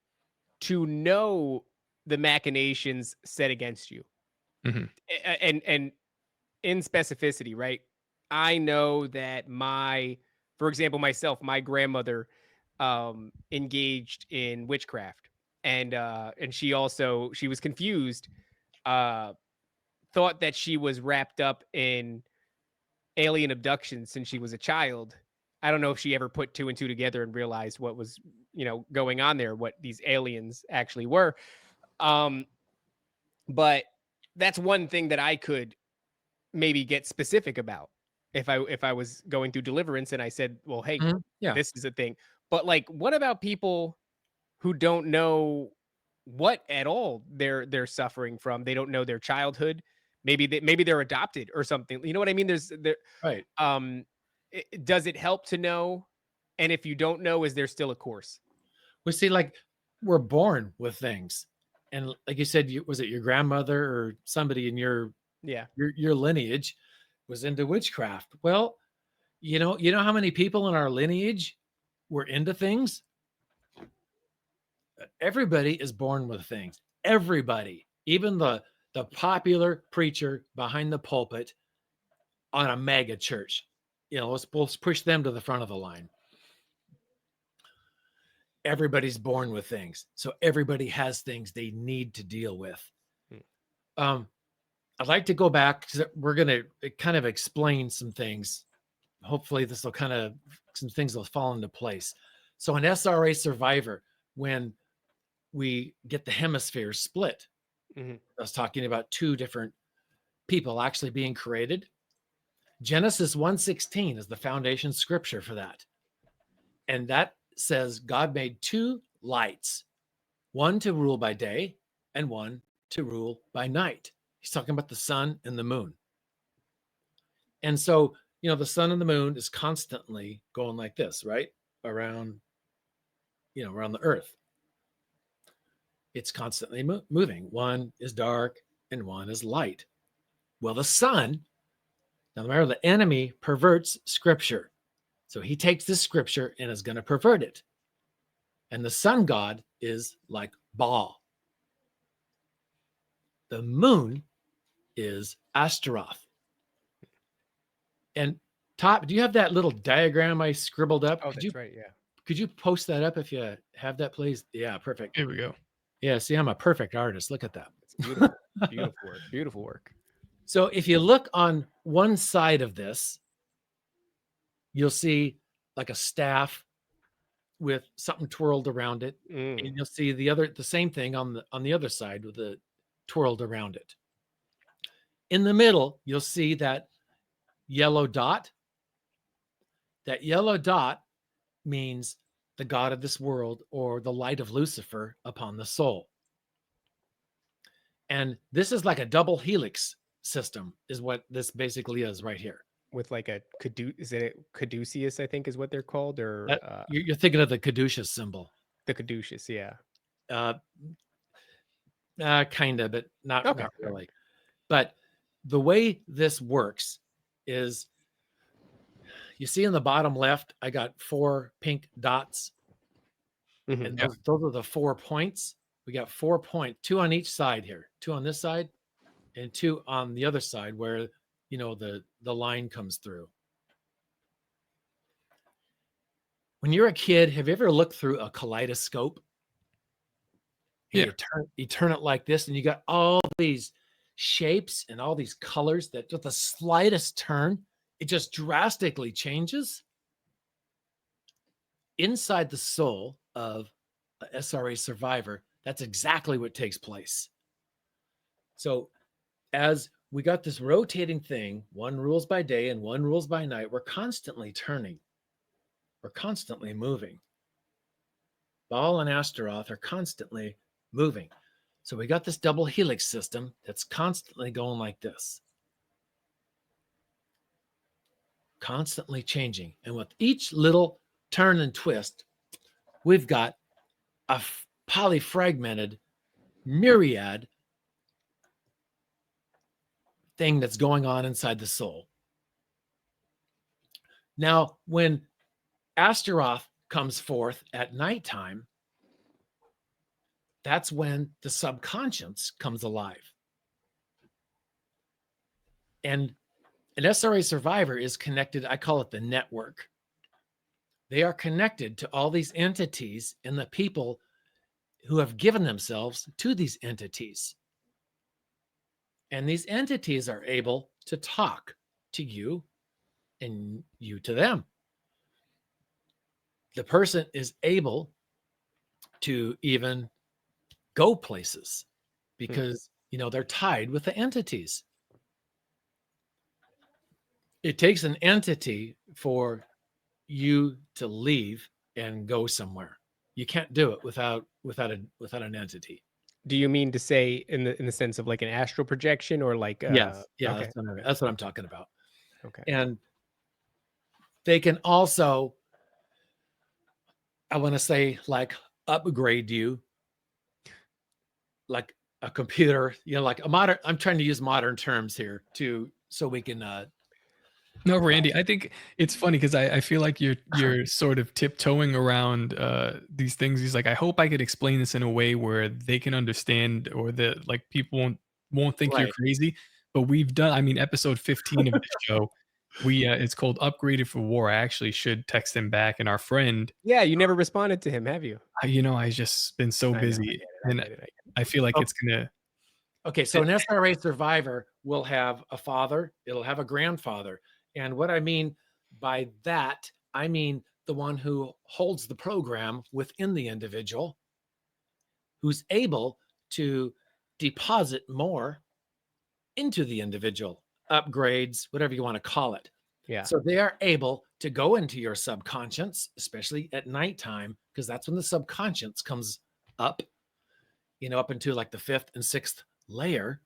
to know the machinations set against you. And in specificity, right? I know that for example, myself, my grandmother engaged in witchcraft, and she was confused, thought that she was wrapped up in alien abduction since she was a child. I don't know if she ever put two and two together and realized what was, going on there, what these aliens actually were. But that's one thing that I could maybe get specific about if I was going through deliverance and I said, well, hey, this is a thing. But like, what about people who don't know what at all they're suffering from. They don't know their childhood. Maybe they're adopted or something. You know what I mean? Right. Does it help to know? And if you don't know, is there still a course? We see, like, we're born with things, and like you said, was it your grandmother or somebody in your Yeah. your lineage was into witchcraft? Well, you know how many people in our lineage were into things? Everybody is born with things. Everybody, even the popular preacher behind the pulpit on a mega church. Let's push them to the front of the line. Everybody's born with things, so everybody has things they need to deal with. I'd like to go back because we're going to kind of explain some things. Hopefully some things will fall into place. So an SRA survivor, when we get the hemispheres split, I was talking about two different people actually being created. Genesis 1:16 is the foundation scripture for that. And that says God made two lights, one to rule by day and one to rule by night. He's talking about the sun and the moon. And so, the sun and the moon is constantly going like this, right? Around the earth. It's constantly moving. One is dark and one is light. Well, the sun, now remember, the enemy perverts scripture. So he takes this scripture and is going to pervert it. And the sun god is like Baal. The moon is Ashtaroth. And do you have that little diagram I scribbled up? Oh, that's right. Yeah. Could you post that up if you have that, please? Yeah, perfect. Here we go. Yeah, see, I'm a perfect artist. Look at that. It's beautiful. Beautiful work. Beautiful work. So if you look on one side of this, you'll see like a staff with something twirled around it. And you'll see the same thing on the other side with the twirled around it. In the middle, you'll see that yellow dot. That yellow dot means the God of this world, or the light of Lucifer upon the soul. And this is like a double helix system, is what this basically is right here. With like a caduceus, I think is what they're called, or you're thinking of the caduceus symbol. The caduceus, yeah. Kind of, but not really. But the way this works is, you see in the bottom left, I got 4 pink dots. And those are the 4 points. We got 4 points, 2 on each side here, 2 on this side and 2 on the other side where, the line comes through. When you're a kid, have you ever looked through a kaleidoscope? Yeah. You turn it like this, and you got all these shapes and all these colors that with the slightest turn, it just drastically changes. Inside the soul of an SRA survivor, that's exactly what takes place. So as we got this rotating thing, one rules by day and one rules by night, we're constantly turning. We're constantly moving. Baal and Ashtaroth are constantly moving. So we got this double helix system that's constantly going like this. Constantly changing. And with each little turn and twist, we've got a polyfragmented myriad thing that's going on inside the soul. Now, when Ashtaroth comes forth at nighttime, that's when the subconscious comes alive. And an SRA survivor is connected, I call it the network. They are connected to all these entities and the people who have given themselves to these entities. And these entities are able to talk to you and you to them. The person is able to even go places because, they're tied with the entities. It takes an entity for you to leave and go somewhere. You can't do it without an entity. Do you mean to say in the sense of like an astral projection or like Yes. Yeah, okay. that's what I'm talking about. Okay. And they can also, I want to say, like, upgrade you like a computer, like a modern, I'm trying to use modern terms here so we can No, Randy, I think it's funny because I feel like you're sort of tiptoeing around these things. He's like, I hope I could explain this in a way where they can understand, or that like people won't think you're Right. crazy. But we've done, I mean, episode 15 of the show, it's called Upgraded for War. I actually should text him back, and our friend, Yeah, you never responded to him, have you? I just been so I know, I busy, get it, I and get it, I get it. I feel like Oh. it's gonna. Okay, so an SRA survivor will have a father, it'll have a grandfather. And what I mean by that, I mean the one who holds the program within the individual, who's able to deposit more into the individual, upgrades, whatever you want to call it. Yeah. So they are able to go into your subconscious, especially at nighttime, because that's when the subconscious comes up, up into like the 5th and 6th layer,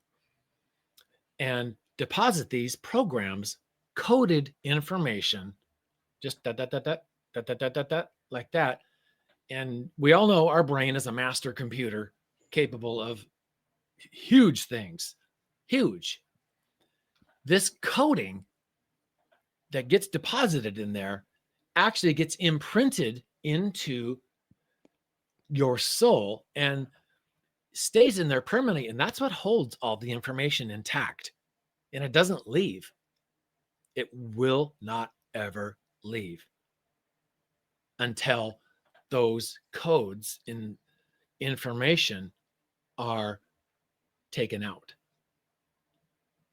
and deposit these programs, coded information, just that, like that. And we all know our brain is a master computer capable of huge things, huge. This coding that gets deposited in there actually gets imprinted into your soul and stays in there permanently. And that's what holds all the information intact. And it doesn't leave. It will not ever leave until those codes in information are taken out.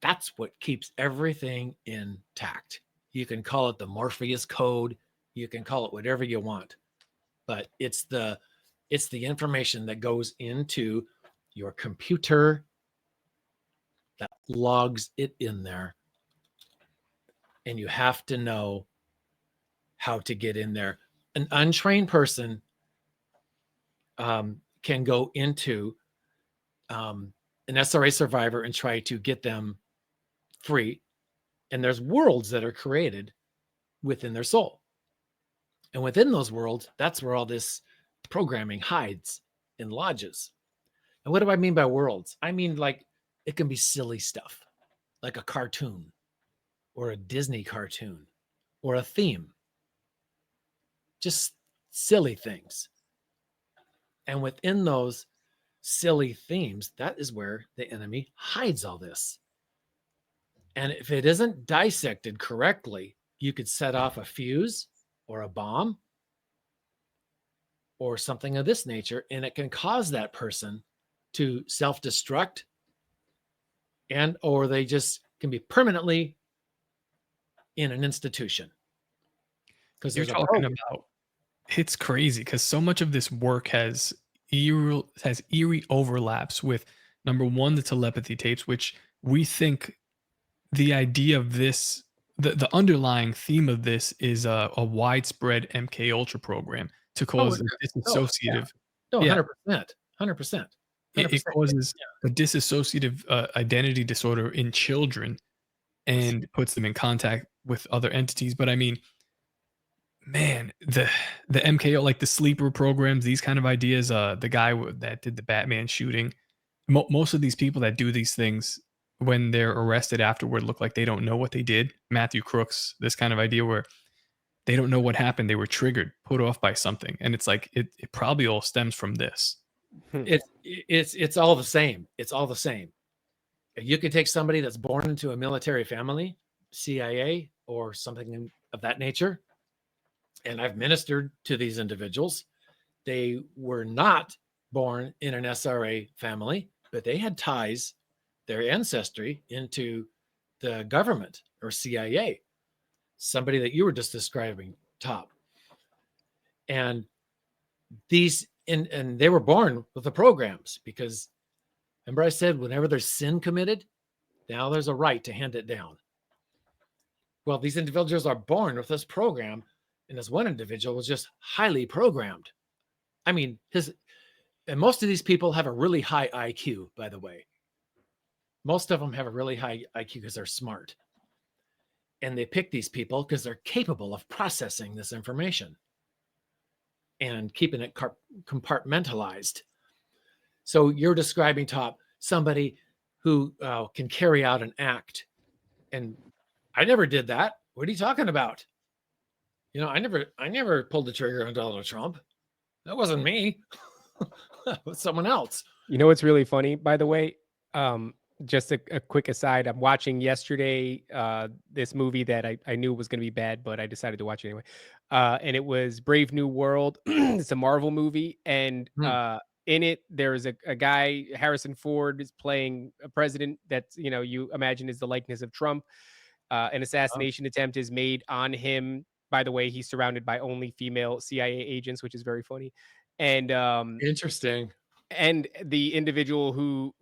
That's what keeps everything intact. You can call it the Morpheus code. You can call it whatever you want, but it's the information that goes into your computer that logs it in there. And you have to know how to get in there. An untrained person can go into an SRA survivor and try to get them free. And there's worlds that are created within their soul. And within those worlds, that's where all this programming hides in lodges. And what do I mean by worlds? I mean, like, it can be silly stuff, like a cartoon or a Disney cartoon or a theme. Just silly things. And within those silly themes, that is where the enemy hides all this. And if it isn't dissected correctly, you could set off a fuse or a bomb or something of this nature, and it can cause that person to self-destruct, and or they just can be permanently in an institution. Because You're talking about, it's crazy because so much of this work has eerie overlaps with, number one, the telepathy tapes, which we think the idea of this, the underlying theme of this is a widespread MK Ultra program to cause a dissociative. No, 100%. It causes a dissociative identity disorder in children and puts them in contact with other entities. But I mean, man, the MKO, like the sleeper programs, these kind of ideas, the guy that did the Batman shooting, most of these people that do these things, when they're arrested afterward, look like they don't know what they did. Matthew Crooks, this kind of idea where they don't know what happened. They were triggered, put off by something. And it's like, it probably all stems from this. It's all the same. It's all the same. You could take somebody that's born into a military family, CIA or something of that nature. And I've ministered to these individuals. They were not born in an SRA family, but they had ties, their ancestry, into the government or CIA. Somebody that you were just describing, Top. And these, and they were born with the programs, because remember I said, whenever there's sin committed, now there's a right to hand it down. Well, these individuals are born with this program, and this one individual was just highly programmed. I mean, and most of these people have a really high IQ, by the way. Most of them have a really high IQ because they're smart. And they pick these people because they're capable of processing this information and keeping it compartmentalized. So you're describing, Top, somebody who can carry out an act. And I never did that. What are you talking about? You know, I never pulled the trigger on Donald Trump. That wasn't me. That was someone else. You know what's really funny, by the way? Just a quick aside. I'm watching yesterday this movie that I knew was going to be bad, but I decided to watch it anyway. And it was Brave New World. It's a Marvel movie, and in it there's a guy, Harrison Ford, is playing a president that you imagine is the likeness of Trump. An assassination attempt is made on him. By the way, he's surrounded by only female CIA agents, which is very funny. And interesting. And the individual who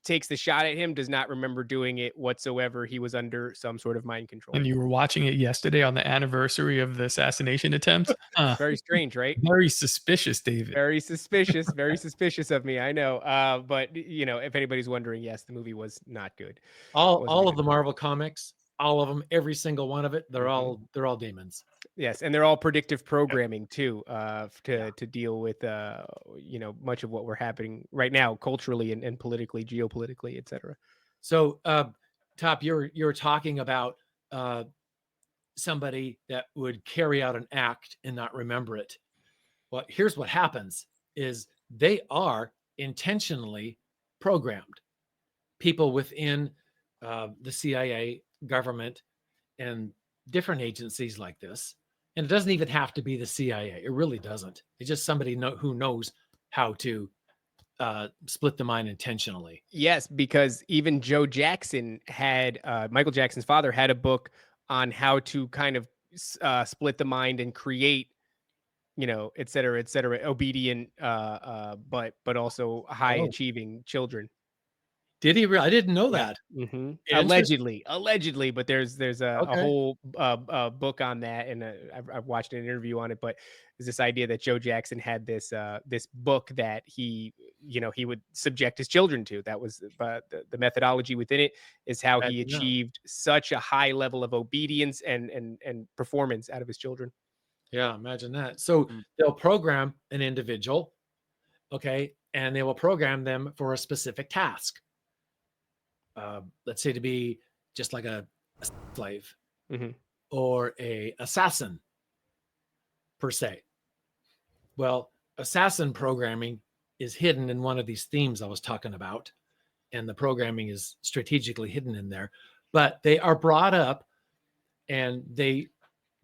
takes the shot at him does not remember doing it whatsoever. He was under some sort of mind control. And you were watching it yesterday on the anniversary of the assassination attempt? Very strange, right? Very suspicious, David. Very suspicious. Very suspicious of me. I know. But if anybody's wondering, yes, the movie was not good. All of the Marvel comics, all of them, every single one of it, they're all demons. Yes, and they're all predictive programming too, to deal with much of what we're happening right now, culturally and politically, geopolitically, etc. So, Top, you're talking about somebody that would carry out an act and not remember it. Well, here's what happens: is they are intentionally programmed. People within the CIA, government, and different agencies like this. And it doesn't even have to be the CIA. It really doesn't. It's just somebody who knows how to split the mind intentionally. Yes, because even Joe Jackson had, Michael Jackson's father had a book on how to kind of split the mind and create, et cetera, obedient, but also high achieving children. Did he really? I didn't know that. Mm-hmm. Allegedly, but there's a whole book on that, and I've watched an interview on it. But there's this idea that Joe Jackson had this book that he would subject his children to. That was the methodology within it is how he achieved such a high level of obedience and performance out of his children. Yeah, imagine that. So they'll program an individual, okay, and they will program them for a specific task. Let's say to be just like a slave or a assassin per se. Well, assassin programming is hidden in one of these themes I was talking about, and the programming is strategically hidden in there, but they are brought up and the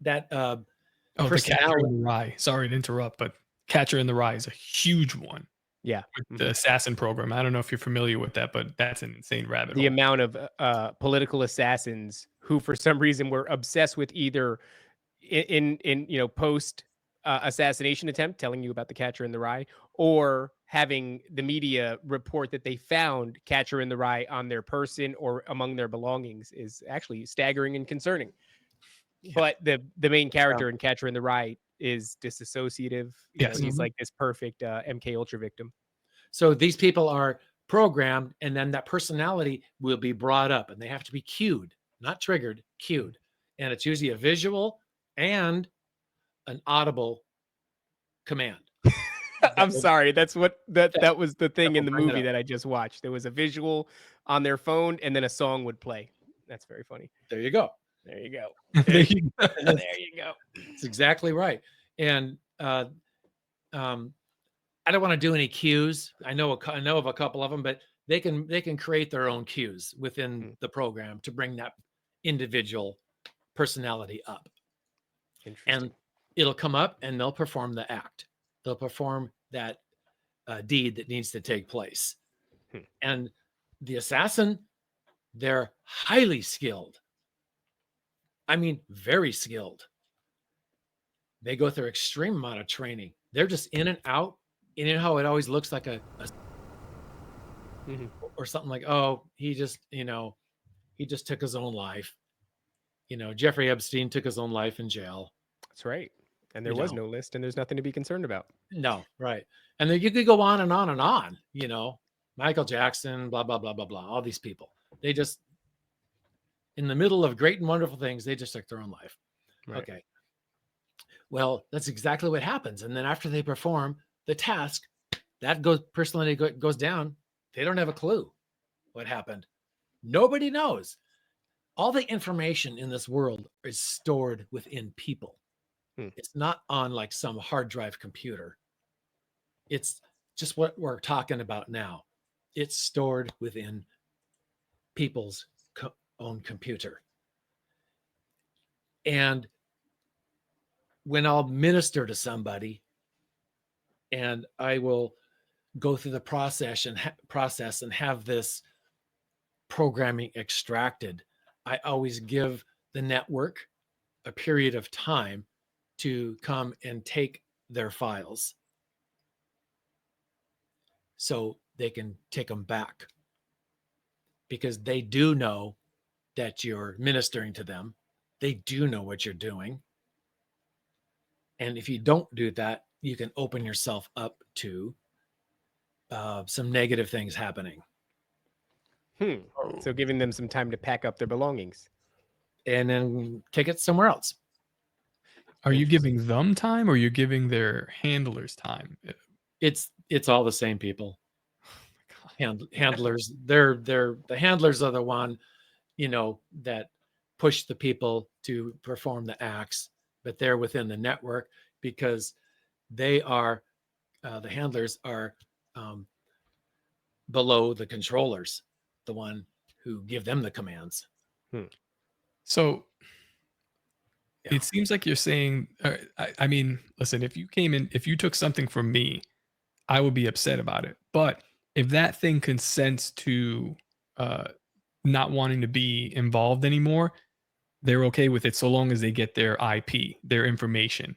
Catcher in the Rye. Sorry to interrupt, but Catcher in the Rye is a huge one. Yeah. The assassin program. I don't know if you're familiar with that, but that's an insane rabbit hole. The amount of political assassins who, for some reason, were obsessed with either in post assassination attempt, telling you about the Catcher in the Rye, or having the media report that they found Catcher in the Rye on their person or among their belongings is actually staggering and concerning. Yeah. But the main character in Catcher in the Rye is disassociative. Yes. He's like this perfect MK Ultra victim. So these people are programmed, and then that personality will be brought up, and they have to be cued, not triggered, cued. And it's usually a visual and an audible command. I'm sorry. That's what that was the thing in the movie that I just watched. There was a visual on their phone, and then a song would play. That's very funny. There you go. There you go. There you go. There you go. That's exactly right. And I don't want to do any cues. I know of a couple of them, but they can create their own cues within the program to bring that individual personality up. And it'll come up, and they'll perform the act. They'll perform that deed that needs to take place. And the assassin, they're highly skilled. I mean, very skilled. They go through extreme amount of training. They're just in and out. And you know how it always looks like or something like, oh, he just took his own life. Jeffrey Epstein took his own life in jail. That's right. And there was no list, and there's nothing to be concerned about. No, right. And then you could go on and on and on, you know, Michael Jackson, blah, blah, blah, blah, blah. All these people, they just, in the middle of great and wonderful things, they just took their own life. Right. Okay. Well, that's exactly what happens. And then after they perform the task, that goes down. They don't have a clue what happened. Nobody knows. All the information in this world is stored within people. It's not on like some hard drive computer. It's just what we're talking about now. It's stored within people's own computer. And when I'll minister to somebody and I will go through the process and have this programming extracted, I always give the network a period of time to come and take their files so they can take them back, because they do know that you're ministering to them. They do know what you're doing. And if you don't do that, you can open yourself up to some negative things happening. So giving them some time to pack up their belongings and then take it somewhere else. Are you giving them time, or are you giving their handlers time? It's all the same people. Handlers, the handlers are the one, you know, that push the people to perform the acts, but they're within the network because they are the handlers are below the controllers, the one who give them the commands. So it seems like you're saying, I mean, listen, if you took something from me, I would be upset about it. But if that thing consents to not wanting to be involved anymore, they're okay with it so long as they get their IP, their information.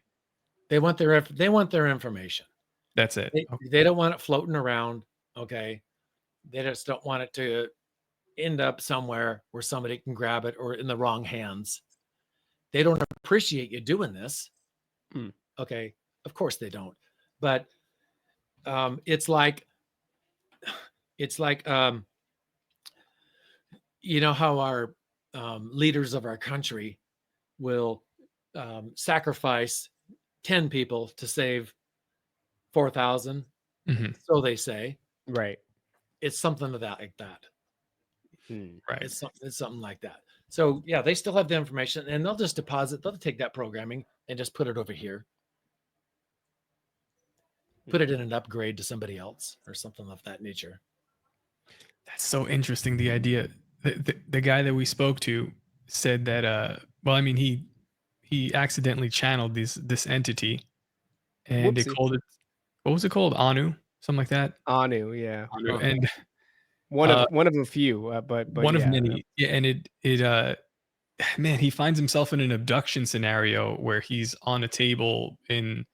They want their information. That's it. They don't want it floating around. Okay. They just don't want it to end up somewhere where somebody can grab it or in the wrong hands. They don't appreciate you doing this. Okay. Of course they don't. But it's like, you know how our leaders of our country will sacrifice 10 people to save 4,000. So they say. Right. It's something like that. Right. It's something like that. So yeah, they still have the information, and they'll just they'll take that programming and just put it over here. Put it in an upgrade to somebody else or something of that nature. That's so interesting. The idea, the guy that we spoke to said that, well, I mean, he accidentally channeled this entity, and they called it, what was it called? Anu, something like that. Anu, yeah. Anu. And one of a few, but one yeah. of many. Yeah, and it man, he finds himself in an abduction scenario where he's on a table in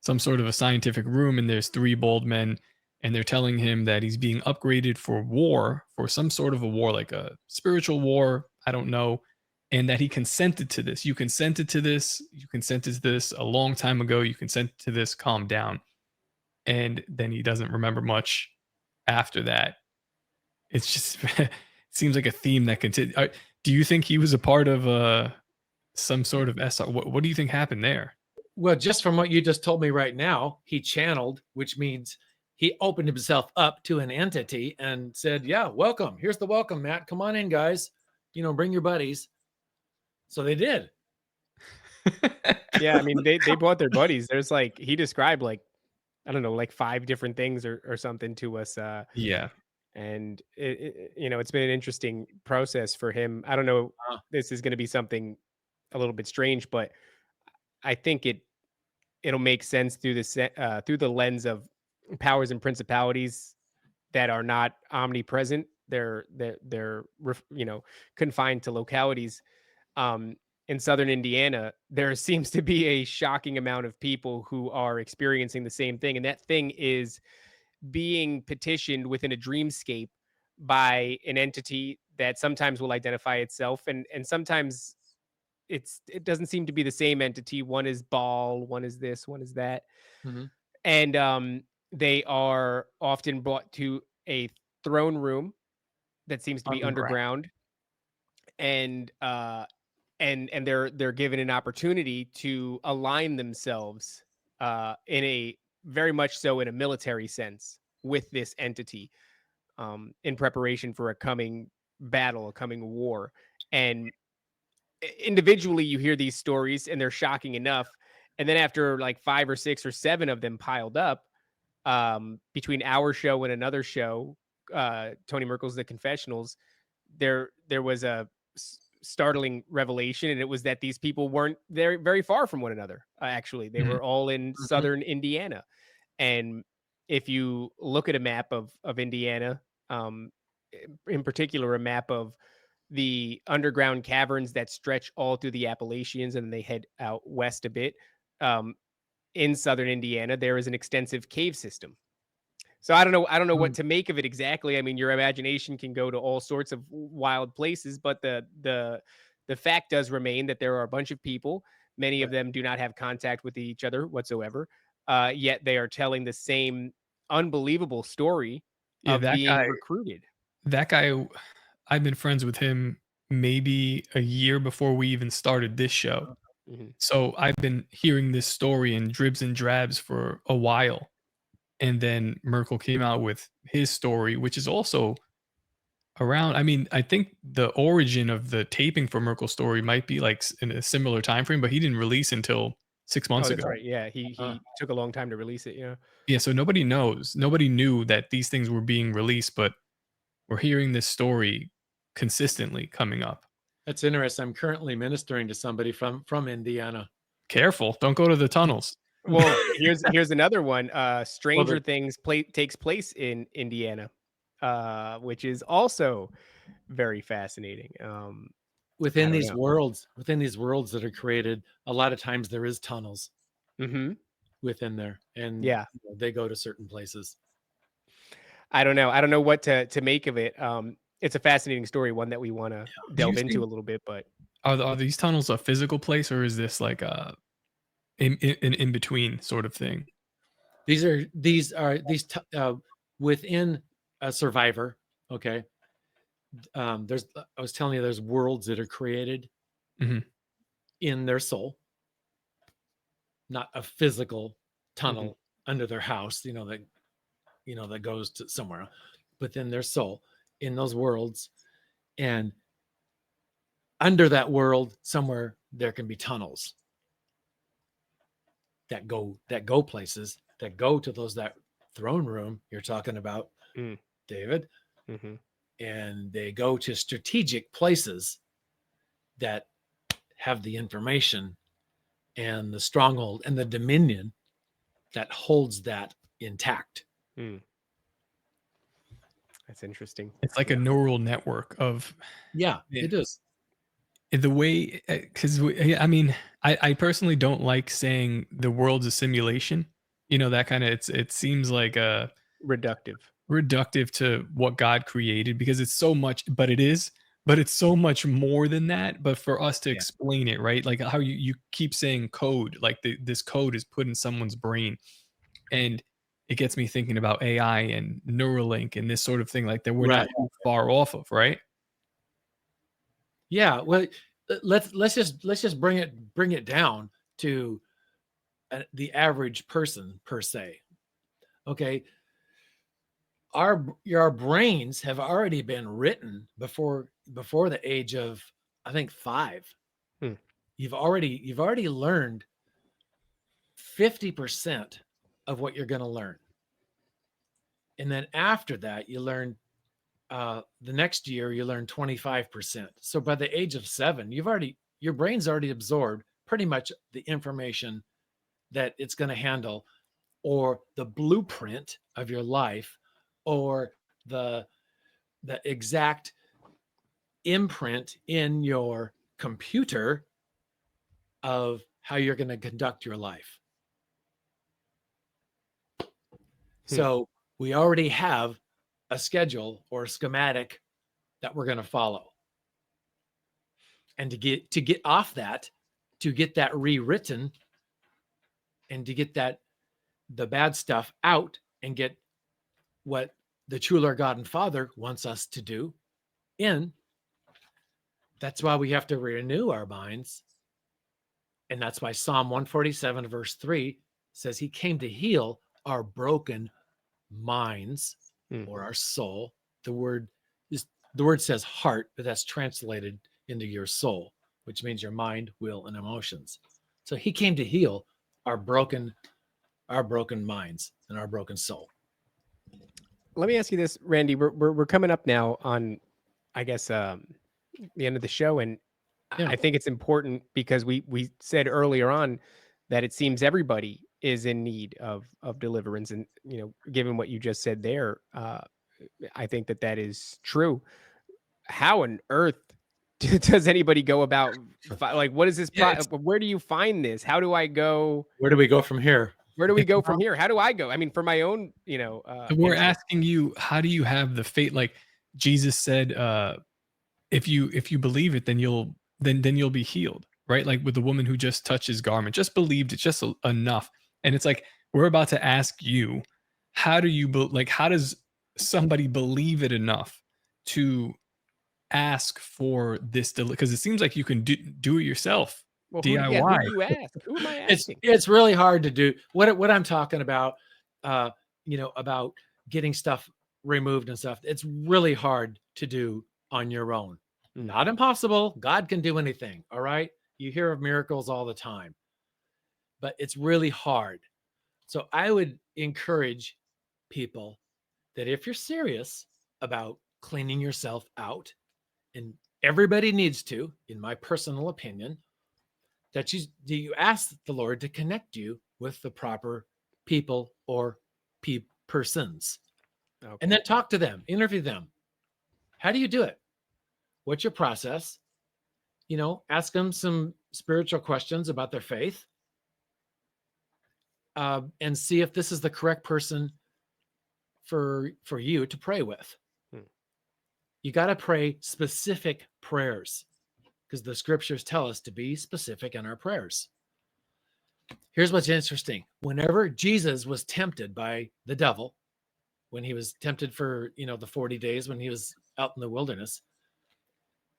some sort of a scientific room, and there's three bald men, and they're telling him that he's being upgraded for war, for some sort of a war, like a spiritual war, I don't know, and that he consented to this. You consented to this. You consented to this a long time ago. You consented to this. Calm down. And then he doesn't remember much after that. It's just it seems like a theme that continues. Do you think he was a part of some sort of SR? What do you think happened there? Well, just from what you just told me right now, he channeled, which means he opened himself up to an entity and said, yeah, welcome. Here's the welcome, Matt. Come on in, guys. You know, bring your buddies. So they did. Yeah, I mean, they brought their buddies. There's like, he described like, I don't know, like 5 different things or something to us. Yeah. And you know, it's been an interesting process for him. I don't know, this is going to be something a little bit strange, but I think it'll make sense through the lens of powers and principalities that are not omnipresent. They're you know, confined to localities. In southern Indiana, there seems to be a shocking amount of people who are experiencing the same thing, and that thing is being petitioned within a dreamscape by an entity that sometimes will identify itself and sometimes it doesn't seem to be the same entity. One is Baal, one is this, one is that. Mhm. And they are often brought to a throne room that seems to be Underground. underground, and they're given an opportunity to align themselves in a very much so in a military sense with this entity, in preparation for a coming battle, a coming war. And individually you hear these stories and they're shocking enough, and then after like 5 or 6 or 7 of them piled up, between our show and another show, Tony Merkel's The Confessionals, there was a startling revelation, and it was that these people weren't very far from one another. Actually, they Mhm. were all in Mhm. southern Indiana, and if you look at a map of Indiana, in particular, a map of the underground caverns that stretch all through the Appalachians and they head out west a bit. Um, in southern Indiana, there is an extensive cave system. So I don't know what Mm. to make of it exactly. I mean, your imagination can go to all sorts of wild places, but the fact does remain that there are a bunch of people. Many of Right. them do not have contact with each other whatsoever. Yet they are telling the same unbelievable story Yeah, of being recruited. that guy, I've been friends with him maybe a year before we even started this show. Mhm. So I've been hearing this story in dribs and drabs for a while. And then Merkel came out with his story, which is also around, I mean, I think the origin of the taping for Merkel's story might be like in a similar time frame, but he didn't release until 6 Oh, months that's ago. right. Yeah, he Uh, he took a long time to release it. Yeah. Yeah, so nobody knows. Nobody knew that these things were being released, but we're hearing this story consistently coming up. That's interesting. I'm currently ministering to somebody from Indiana. Careful, don't go to the tunnels. Well, here's another one. Well, Stranger Things takes place in Indiana, which is also very fascinating. I within don't these know. worlds, within these worlds that are created, a lot of times there is tunnels Hmm. within there, and Yeah, they go to certain places. I don't know. I don't know what to make of it. It's a fascinating story, one that we want to Do you delve into think a little bit. But are these tunnels a physical place or is this like a in between sort of thing? These are within a survivor. Okay, there's I was telling you there's worlds that are created Mhm. in their soul, not a physical mhm. tunnel under their house. That goes to somewhere, but then their soul in those worlds, and under that world somewhere there can be tunnels that go places, that go to that throne room you're talking about, Mm, David, mhm. and they go to strategic places that have the information and the stronghold and the dominion that holds that intact. Mm. That's interesting. It's like a Yeah. neural network of Yeah, yeah, it is. the way because I mean, I personally don't like saying the world's a simulation. You know, that kind of it seems like a Reductive. reductive to what God created because it's so much, but it is, but it's so much more than that. But for us to Yeah. explain it, right? Like how you keep saying code, like this code is put in someone's brain, and it gets me thinking about AI and Neuralink and this sort of thing, like that we're not Right. too far off of, right? Yeah. Well, let's just bring it down to the average person per se. Okay, our brains have already been written before the age of, I think, 5. Hmm. You've already learned 50% of what you're going to learn, and then after that you learn, the next year you learn 25%. So by the age of 7, your brain's already absorbed pretty much the information that it's going to handle, or the blueprint of your life, or the exact imprint in your computer of how you're going to conduct your life. Hmm. So we already have a schedule or a schematic that we're going to follow. And to get off that, to get that rewritten, and to get the bad stuff out and get what the true Lord God and Father wants us to do in, that's why we have to renew our minds. And that's why Psalm 147 verse 3 says he came to heal our broken minds or our soul. The word says heart, but that's translated into your soul, which means your mind, will, and emotions. So he came to heal our broken minds and our broken soul. Let me ask you this, Randy. We're coming up now on, I guess, the end of the show, and I think it's important because we said earlier on that it seems everybody is in need of deliverance, and given what you just said there, I think that is true. How on earth does anybody go about, like, what is this? Where do you find this? How do I go? Where do we go from here? Where do we go from here? How do I go? I mean, for my own, we're asking you, how do you have the faith? Like Jesus said, if you believe it, then you'll be healed, right? Like with the woman who just touched his garment, just believed it, just enough. And it's like, we're about to ask you, how does somebody believe it enough to ask for this? Because it seems like you can do it yourself. Well, DIY. Who do you ask? Who am I asking? It's really hard to do. What I'm talking about, about getting stuff removed and stuff. It's really hard to do on your own. Not impossible. God can do anything. All right. You hear of miracles all the time, but it's really hard. So I would encourage people that if you're serious about cleaning yourself out, and everybody needs to, in my personal opinion, that you ask the Lord to connect you with the proper people or persons. Okay. And then talk to them, interview them. How do you do it? What's your process? Ask them some spiritual questions about their faith, and see if this is the correct person for you to pray with. You got to pray specific prayers, because the scriptures tell us to be specific in our prayers. Here's what's interesting. Whenever Jesus was tempted by the devil, when he was tempted for, the 40 days when he was out in the wilderness,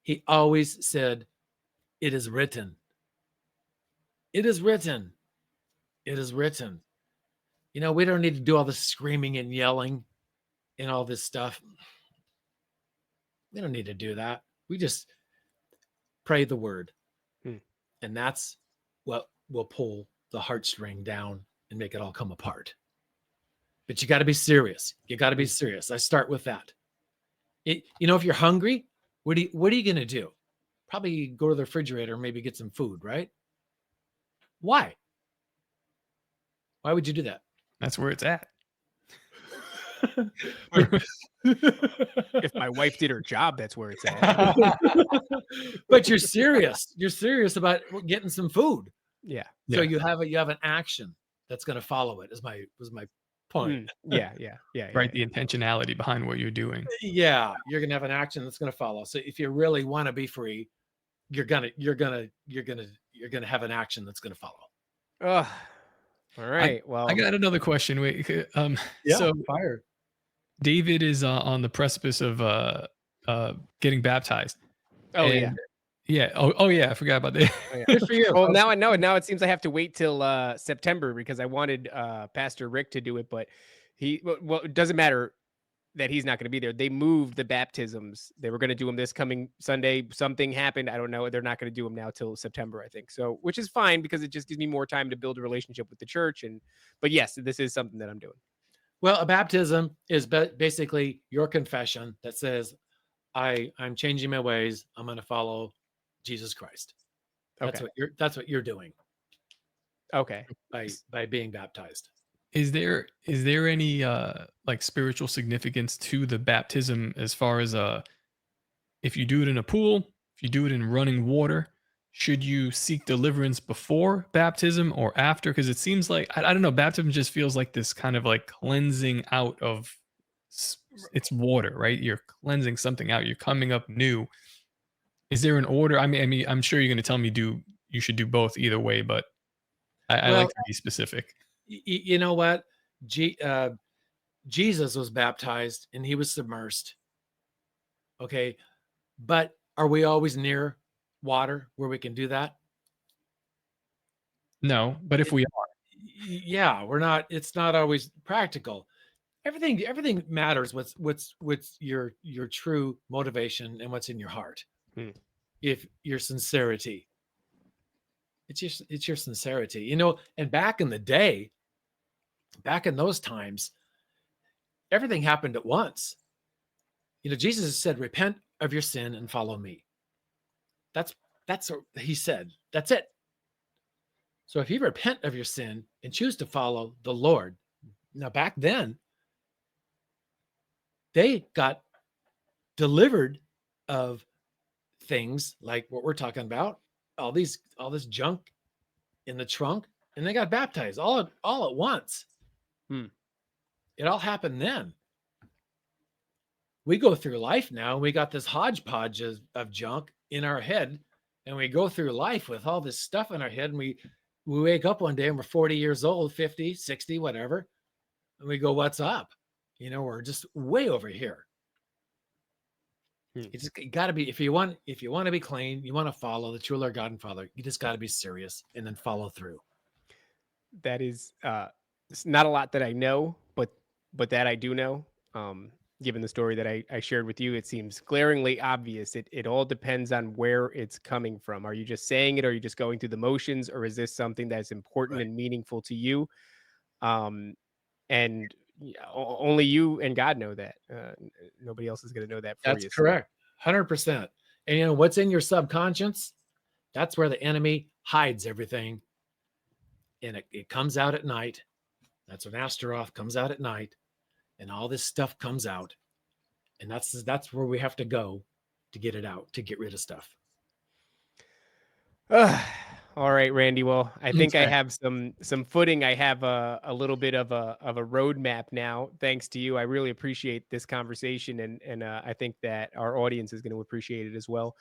he always said, "It is written. It is written. It is written." We don't need to do all this screaming and yelling and all this stuff. We don't need to do that. We just pray the word. And that's what will pull the heartstring down and make it all come apart. But you got to be serious. You got to be serious. I start with that. If you're hungry, what are you going to do? Probably go to the refrigerator and maybe get some food, right? Why? Why would you do that? That's where it's at. If my wife did her job, that's where it's at. But you're serious. You're serious about getting some food. Yeah. So you have an action that's going to follow it. Was my point. Yeah. Right. The intentionality behind what you're doing. Yeah. You're going to have an action that's going to follow. So if you really want to be free, you're going to have an action that's going to follow. All right. I got another question. Wait. So fire. David is on the precipice of getting baptized. Oh, and, yeah. Oh yeah. I forgot about that. Oh, yeah. Good for you. Well, now I know it. Now it seems I have to wait till September, because I wanted Pastor Rick to do it, but it doesn't matter that he's not going to be there. They moved the baptisms. They were going to do them this coming Sunday. Something happened. I don't know. They're not going to do them now till September, I think. So, which is fine, because it just gives me more time to build a relationship with the church. But yes, this is something that I'm doing. Well, a baptism is basically your confession that says, I'm changing my ways. I'm going to follow Jesus Christ. That's what you're doing. Okay. By being baptized. Is there any like spiritual significance to the baptism, as far as if you do it in a pool, if you do it in running water, should you seek deliverance before baptism or after? Because it seems like, I don't know, baptism just feels like this kind of like cleansing out of it's water, right? You're cleansing something out. You're coming up new. Is there an order? I mean, I'm sure you're going to tell me you should do both either way, but I Well, like to be specific. you know what? Jesus was baptized and he was submersed. Okay. But are we always near water where we can do that? No, but if we are, Yeah, we're not, it's not always practical. Everything matters. What's your true motivation and what's in your heart. Hmm. If your sincerity, it's your sincerity, you know. And back in the day, back in those times, everything happened at once. You know, Jesus said, repent of your sin and follow me. That's what he said. That's it. So if you repent of your sin and choose to follow the Lord, now back then, they got delivered of things like what we're talking about, all this junk in the trunk, and they got baptized all at once. It all happened then. We go through life now, and we got this hodgepodge of junk in our head, and we go through life with all this stuff in our head, and we wake up one day and we're 40 years old, 50, 60, whatever, and we go, what's up? You know, we're just way over here. You just got to be, if you want to be clean, you want to follow the true Lord God and Father, you just got to be serious and then follow through. That is it's not a lot that I know, but that I do know. Given the story that I shared with you, it seems glaringly obvious. It all depends on where it's coming from. Are you just saying it? Or are you just going through the motions? Or is this something that's important and meaningful to you? And only you and God know that. Nobody else is going to know that for you. That's correct. 100%. And you know what's in your subconscious? That's where the enemy hides everything. And it comes out at night. That's when Astaroth comes out at night. And all this stuff comes out. And that's where we have to go to get it out, to get rid of stuff. All right, Randy. Well, I think I have some footing. I have a little bit of a roadmap now, thanks to you. I really appreciate this conversation, and I think that our audience is going to appreciate it as well.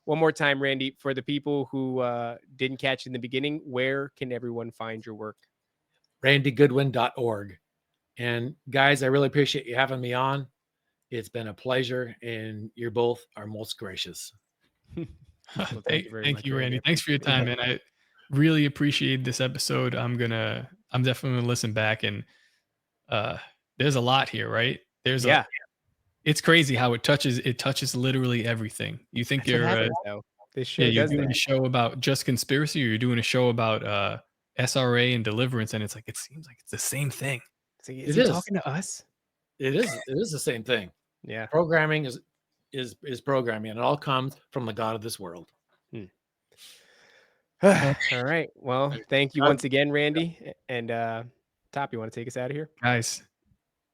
One more time, Randy, for the people who didn't catch in the beginning, where can everyone find your work? randygoodwin.org. And guys, I really appreciate you having me on. It's been a pleasure, and you both are most gracious. Well, thank you, Randy. Thanks for your time, man. I really appreciate this episode. I'm definitely gonna listen back, and there's a lot here, right? It's crazy how it touches literally everything. You think this show you're doing a show about just conspiracy, or you're doing a show about SRA and deliverance, and it seems like it's the same thing. Is he talking to us? It is the same thing. Yeah. Programming is programming, and it all comes from the God of this world. All right. Well, thank you once again, Randy. And Top, you want to take us out of here? Guys,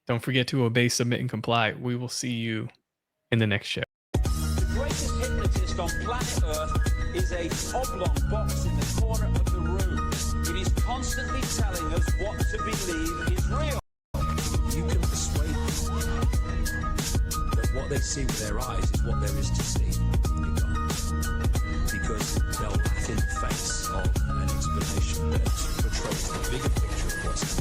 don't forget to obey, submit, and comply. We will see you in the next show. The greatest hypnotist on planet Earth is a oblong box in the corner of the room. It is constantly telling us what to believe is real. You can persuade them that what they see with their eyes is what there is to see. You can't. Because they'll laugh in the face of an explanation that portrays the bigger picture of what's